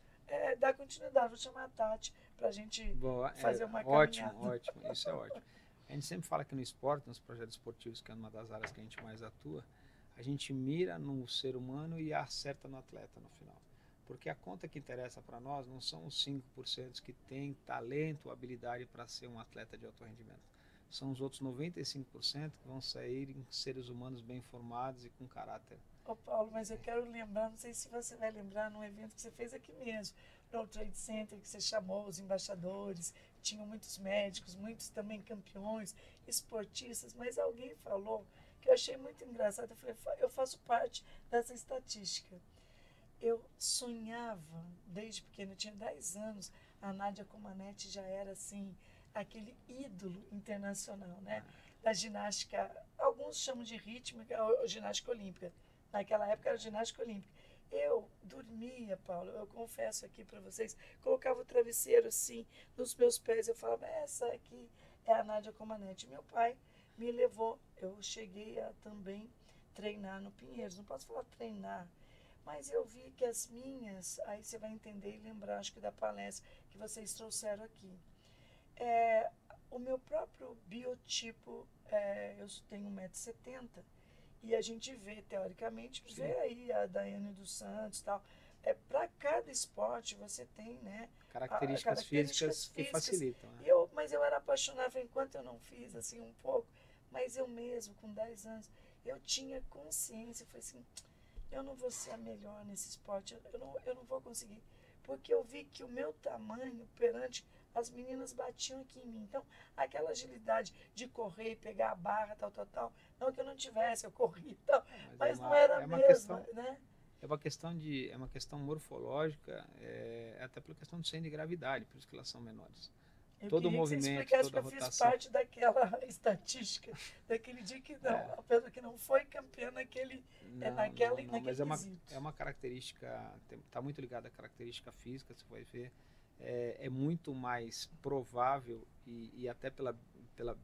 Speaker 1: dar continuidade, vou chamar a Tati para a gente
Speaker 2: Boa,
Speaker 1: fazer uma
Speaker 2: ótimo,
Speaker 1: caminhada.
Speaker 2: ótimo, isso é ótimo. A gente sempre fala que no esporte, nos projetos esportivos, que é uma das áreas que a gente mais atua, a gente mira no ser humano e acerta no atleta no final. Porque a conta que interessa para nós não são os 5% que têm talento, habilidade para ser um atleta de alto rendimento. São os outros 95% que vão sair em seres humanos bem formados e com caráter.
Speaker 1: Ô Paulo, mas eu quero lembrar, não sei se você vai lembrar, num evento que você fez aqui mesmo, no Trade Center, que você chamou os embaixadores, tinham muitos médicos, muitos também campeões, esportistas, mas alguém falou que eu achei muito engraçado, eu falei, eu faço parte dessa estatística. Eu sonhava, desde pequena, eu tinha 10 anos, a Nádia Comaneci já era assim, aquele ídolo internacional, né? Da ginástica, alguns chamam de rítmica ou ginástica olímpica. Naquela época era ginástica olímpica. Eu dormia, Paulo, eu confesso aqui para vocês, colocava o travesseiro assim nos meus pés, eu falava, essa aqui é a Nádia Comaneci. Meu pai me levou, eu cheguei a também treinar no Pinheiros, não posso falar treinar, mas eu vi que as minhas, aí você vai entender e lembrar, acho que da palestra que vocês trouxeram aqui. É, o meu próprio biotipo, eu tenho 1,70 m e a gente vê, teoricamente,
Speaker 2: Sim.
Speaker 1: vê aí a Daiane dos Santos e tal. Para cada esporte você tem, né,
Speaker 2: Características
Speaker 1: características
Speaker 2: físicas que
Speaker 1: físicas.
Speaker 2: facilitam, né?
Speaker 1: Mas eu era apaixonada enquanto eu não fiz, assim, um pouco. Mas eu mesmo, com 10 anos, eu tinha consciência, eu falei assim, eu não vou ser a melhor nesse esporte, eu não vou conseguir. Porque eu vi que o meu tamanho perante as meninas batiam aqui em mim. Então, aquela agilidade de correr, pegar a barra, tal, tal, tal, não que eu não tivesse, eu corri e tal, mas não era a mesma, né?
Speaker 2: É uma questão morfológica, até pela questão do centro de gravidade, por isso que elas são menores.
Speaker 1: Eu
Speaker 2: Todo o
Speaker 1: queria que você
Speaker 2: movimento,
Speaker 1: explicasse,
Speaker 2: toda a
Speaker 1: porque eu fiz
Speaker 2: rotação.
Speaker 1: parte daquela estatística, daquele dia que não,
Speaker 2: É,
Speaker 1: apesar que não foi campeã naquele
Speaker 2: mas
Speaker 1: quesito.
Speaker 2: é uma característica, está muito ligada à característica física, você vai ver. É muito mais provável e até pela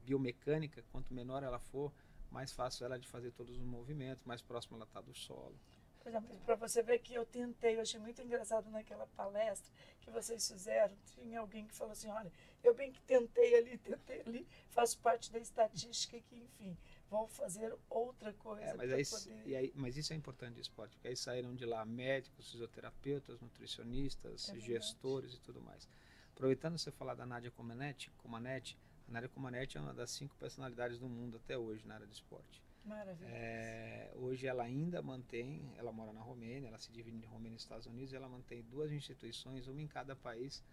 Speaker 2: biomecânica, quanto menor ela for, mais fácil ela de fazer todos os movimentos, mais próximo ela está do solo.
Speaker 1: Por exemplo, para você ver que eu tentei, eu achei muito engraçado naquela palestra que vocês fizeram, tinha alguém que falou assim, olha, eu bem que tentei ali, faço parte da estatística que, enfim, vou fazer outra coisa para poder...
Speaker 2: Mas isso é importante do esporte, porque aí saíram de lá médicos, fisioterapeutas, nutricionistas, gestores e tudo mais. Aproveitando você falar da Nadia Comaneci, a Nadia Comaneci é uma das 5 personalidades do mundo até hoje na área do esporte.
Speaker 1: Maravilha.
Speaker 2: Hoje ela ainda mantém, ela mora na Romênia, ela se divide em Romênia e Estados Unidos, e ela mantém 2 instituições, uma em cada país,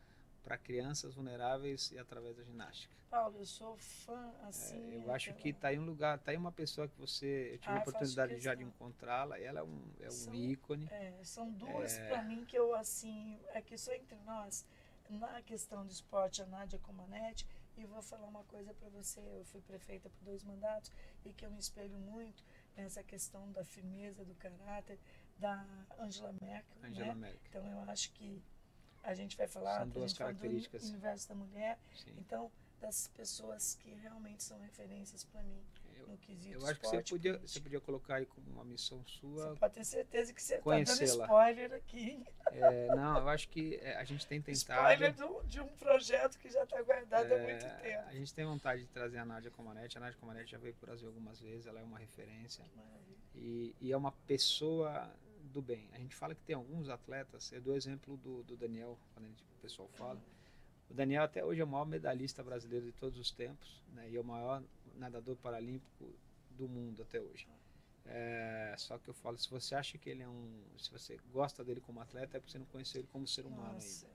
Speaker 2: para crianças vulneráveis e através da ginástica.
Speaker 1: Paulo, eu sou fã, assim...
Speaker 2: eu acho que está aí um lugar, está aí uma pessoa que eu tive a oportunidade já de encontrá-la, ela é um ícone.
Speaker 1: São 2 para mim que eu, assim, aqui só entre nós, na questão do esporte, a Nadia Comaneci, e vou falar uma coisa para você, eu fui prefeita por 2 mandatos, e que eu me espelho muito nessa questão da firmeza, do caráter, da Angela Merkel, né? Então eu acho que a gente vai falar,
Speaker 2: são 2 características
Speaker 1: do universo da mulher,
Speaker 2: Sim.
Speaker 1: Então das pessoas que realmente são referências para mim no quesito
Speaker 2: eu acho
Speaker 1: esporte,
Speaker 2: que você podia colocar aí como uma missão sua.
Speaker 1: Você pode ter certeza que você está dando spoiler aqui.
Speaker 2: Não, eu acho que a gente tem tentado...
Speaker 1: Spoiler de um projeto que já está guardado há muito tempo.
Speaker 2: A gente tem vontade de trazer a Nadia Comaneci. A Nadia Comaneci já veio para o Brasil algumas vezes, ela é uma referência. E é uma pessoa do bem. A gente fala que tem alguns atletas, eu dou exemplo do Daniel, quando o pessoal fala. O Daniel até hoje é o maior medalhista brasileiro de todos os tempos, né? E é o maior nadador paralímpico do mundo até hoje. Só que eu falo, se você acha que ele se você gosta dele como atleta, é porque você não conheceu ele como ser humano ainda.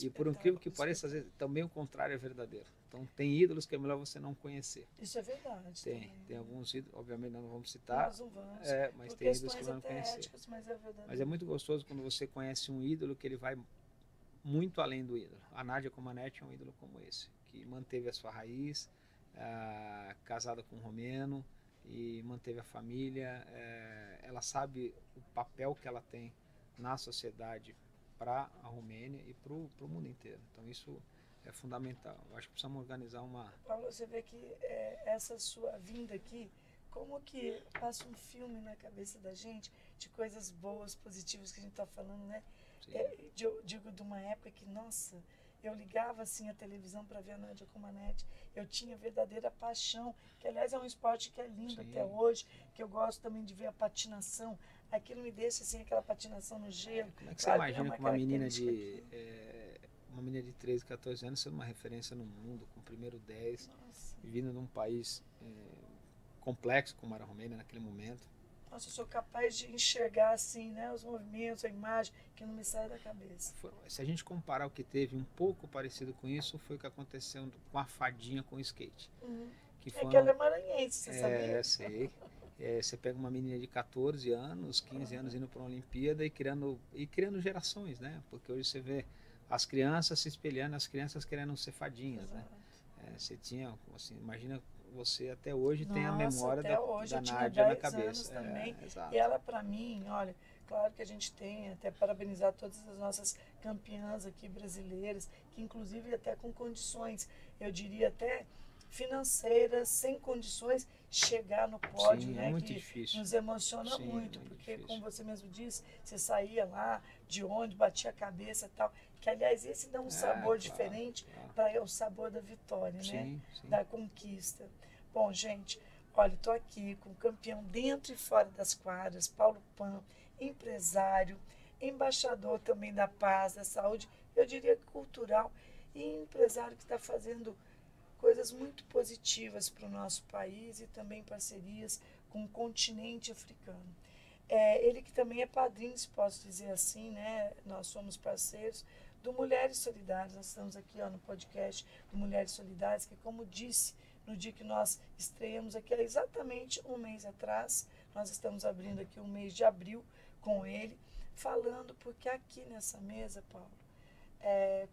Speaker 2: E por incrível que pareça, às vezes também o contrário é verdadeiro. Então tem ídolos que é melhor você não conhecer.
Speaker 1: Isso é verdade.
Speaker 2: Tem alguns ídolos, obviamente nós não vamos citar.
Speaker 1: Nós não vamos.
Speaker 2: Mas tem ídolos que não conhecer.
Speaker 1: Éticas, mas
Speaker 2: é muito gostoso quando você conhece um ídolo que ele vai muito além do ídolo. A Nadia Comaneci é um ídolo como esse, que manteve a sua raiz, casada com um romeno, e manteve a família. Ela sabe o papel que ela tem na sociedade para a Romênia e para o mundo inteiro. Então isso é fundamental. Eu acho que precisamos organizar uma...
Speaker 1: Paulo, você vê que essa sua vinda aqui, como que passa um filme na cabeça da gente de coisas boas, positivas que a gente está falando, né? Eu digo de uma época que, nossa, eu ligava assim a televisão para ver a Nadia Comaneci, eu tinha verdadeira paixão, que aliás é um esporte que é lindo até hoje, que eu gosto também de ver a patinação, aquilo me deixa assim, aquela patinação no gelo.
Speaker 2: Como é que você imagina que uma menina de 13, 14 anos sendo uma referência no mundo, com o primeiro 10, vindo num país complexo como era a Romênia naquele momento?
Speaker 1: Nossa, eu sou capaz de enxergar assim, né, os movimentos, a imagem, que não me sai da cabeça.
Speaker 2: Se a gente comparar o que teve um pouco parecido com isso, foi o que aconteceu com a fadinha com o skate.
Speaker 1: Que ela é maranhense, você sabia?
Speaker 2: Sei. Você pega uma menina de 14 anos, 15 anos indo para uma Olimpíada e criando gerações, né? Porque hoje você vê as crianças se espelhando, as crianças querendo ser fadinhas, né? Você tinha, assim, imagina... Você até hoje tem a memória da Nádia na cabeça.
Speaker 1: Também. E ela, para mim, olha, claro que a gente tem, até parabenizar todas as nossas campeãs aqui brasileiras, que inclusive até com condições, eu diria até financeiras, sem condições, chegar no pódio,
Speaker 2: Sim,
Speaker 1: né?
Speaker 2: É muito
Speaker 1: que
Speaker 2: difícil.
Speaker 1: Nos emociona muito, porque difícil. Como você mesmo disse, você saía lá de onde, batia a cabeça e tal, que aliás esse dá um sabor diferente para o sabor da vitória, né?
Speaker 2: Sim.
Speaker 1: Da conquista. Bom, gente, olha, estou aqui com o campeão dentro e fora das quadras, Paulo Pan, empresário, embaixador também da paz, da saúde, eu diria cultural, e empresário que está fazendo coisas muito positivas para o nosso país e também parcerias com o continente africano. Ele que também é padrinho, se posso dizer assim, né? Nós somos parceiros do Mulheres Solidárias. Nós estamos aqui no podcast do Mulheres Solidárias, que, como disse, no dia que nós estreamos aqui, há exatamente um mês atrás, nós estamos abrindo aqui o mês de abril com ele, falando, porque aqui nessa mesa, Paulo,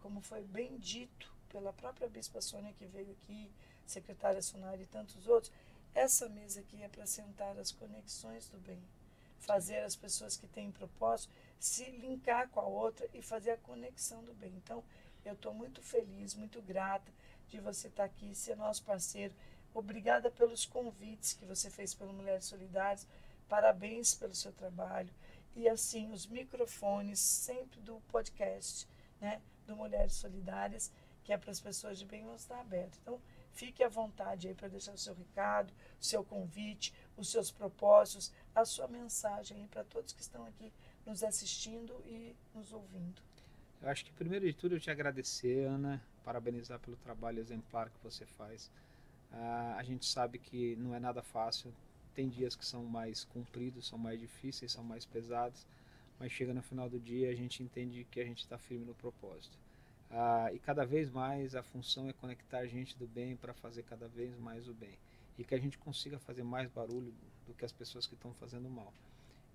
Speaker 1: como foi bem dito pela própria Bispa Sônia que veio aqui, secretária Sonara e tantos outros, essa mesa aqui é para sentar as conexões do bem, fazer as pessoas que têm propósito se linkar com a outra e fazer a conexão do bem. Então, eu estou muito feliz, muito grata de você estar aqui, ser nosso parceiro. Obrigada pelos convites que você fez pelo Mulheres Solidárias. Parabéns pelo seu trabalho. E assim, os microfones sempre do podcast, né, do Mulheres Solidárias, que é para as pessoas de bem, vão estar abertos. Então, fique à vontade aí para deixar o seu recado, o seu convite, os seus propósitos, a sua mensagem para todos que estão aqui nos assistindo e nos ouvindo.
Speaker 2: Eu acho que, primeiro de tudo, eu te agradecer, Ana, parabenizar pelo trabalho exemplar que você faz. A gente sabe que não é nada fácil, tem dias que são mais compridos, são mais difíceis, são mais pesados, mas chega no final do dia a gente entende que a gente está firme no propósito. E cada vez mais a função é conectar a gente do bem para fazer cada vez mais o bem. E que a gente consiga fazer mais barulho do que as pessoas que estão fazendo mal.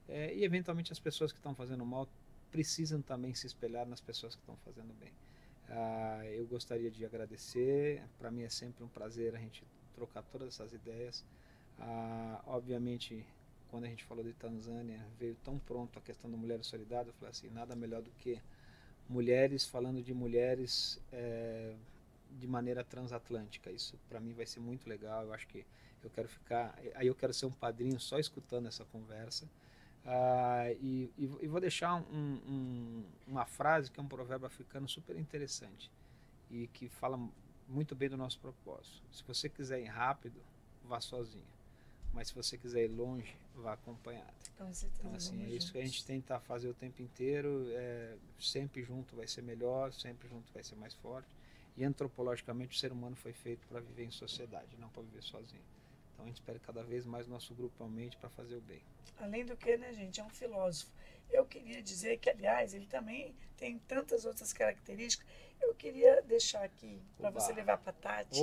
Speaker 2: E eventualmente as pessoas que estão fazendo mal precisam também se espelhar nas pessoas que estão fazendo bem. Eu gostaria de agradecer, para mim é sempre um prazer a gente trocar todas essas ideias. Obviamente, quando a gente falou de Tanzânia, veio tão pronto a questão da mulher solidária, eu falei assim, nada melhor do que mulheres falando de mulheres de maneira transatlântica. Isso para mim vai ser muito legal. Eu acho que eu quero ficar, aí eu quero ser um padrinho só escutando essa conversa. E vou deixar uma frase que é um provérbio africano super interessante e que fala muito bem do nosso propósito. Se você quiser ir rápido, vá sozinho, mas se você quiser ir longe, vá acompanhado. Então assim, é isso que a gente tenta fazer o tempo inteiro. Sempre junto vai ser melhor, sempre junto vai ser mais forte. E antropologicamente o ser humano foi feito para viver em sociedade, não para viver sozinho. Então a gente espera cada vez mais o nosso grupo aumente para fazer o bem.
Speaker 1: Além do que, né, gente, é um filósofo. Eu queria dizer que, aliás, ele também tem tantas outras características. Eu queria deixar aqui, para você levar para Tati,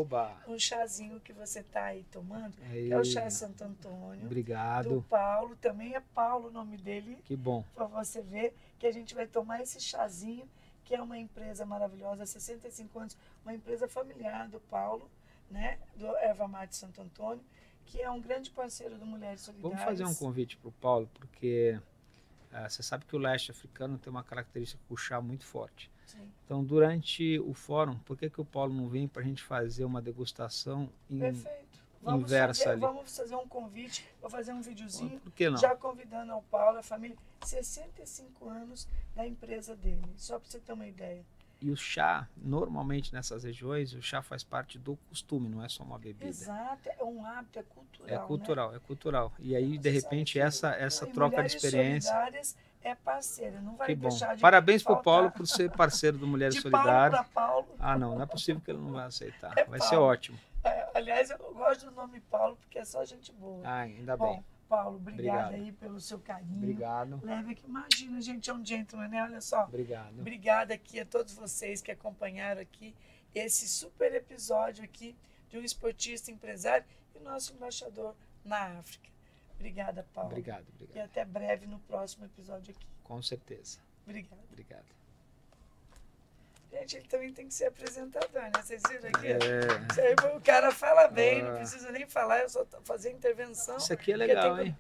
Speaker 1: um chazinho que você está aí tomando, que é o chá Santo Antônio.
Speaker 2: Obrigado.
Speaker 1: Do Paulo, também é Paulo o nome dele.
Speaker 2: Que bom.
Speaker 1: Para você ver que a gente vai tomar esse chazinho, que é uma empresa maravilhosa, 65 anos, uma empresa familiar do Paulo, né, do Erva Mate Santo Antônio, que é um grande parceiro do Mulheres Solidárias.
Speaker 2: Vamos fazer um convite para o Paulo, porque você sabe que o leste africano tem uma característica com o chá muito forte.
Speaker 1: Sim.
Speaker 2: Então, durante o fórum, por que o Paulo não vem para a gente fazer uma degustação inversa ali?
Speaker 1: Vamos fazer um convite, vou fazer um videozinho,
Speaker 2: por que não?
Speaker 1: Já convidando ao Paulo, a família, 65 anos da empresa dele, só para você ter uma ideia.
Speaker 2: E o chá, normalmente nessas regiões, o chá faz parte do costume, não é só uma bebida.
Speaker 1: Exato, é um hábito, é cultural.
Speaker 2: É cultural,
Speaker 1: né?
Speaker 2: É cultural. E aí, de repente, essa troca de experiência.
Speaker 1: Solidárias é parceira, não vai
Speaker 2: que bom.
Speaker 1: deixar de
Speaker 2: Parabéns para o
Speaker 1: faltar.
Speaker 2: Paulo por ser parceiro do Mulheres
Speaker 1: de
Speaker 2: Solidárias.
Speaker 1: Paulo para Paulo.
Speaker 2: Não é possível que ele não vai aceitar. Vai
Speaker 1: Paulo.
Speaker 2: ser ótimo.
Speaker 1: Aliás, eu gosto do nome Paulo porque é só gente boa.
Speaker 2: Ainda bem.
Speaker 1: Paulo, obrigado aí pelo seu carinho.
Speaker 2: Obrigado.
Speaker 1: Leve aqui, imagina, gente, é um gentleman, né? Olha só.
Speaker 2: Obrigado.
Speaker 1: Obrigada aqui a todos vocês que acompanharam aqui esse super episódio aqui de um esportista empresário e nosso embaixador na África. Obrigada, Paulo.
Speaker 2: Obrigado.
Speaker 1: E até breve no próximo episódio aqui.
Speaker 2: Com certeza.
Speaker 1: Obrigado. Gente, ele também tem que ser apresentador, né? Vocês viram aqui? Isso aí, o cara fala bem, não precisa nem falar, eu só fazer intervenção.
Speaker 2: Isso aqui é legal, hein?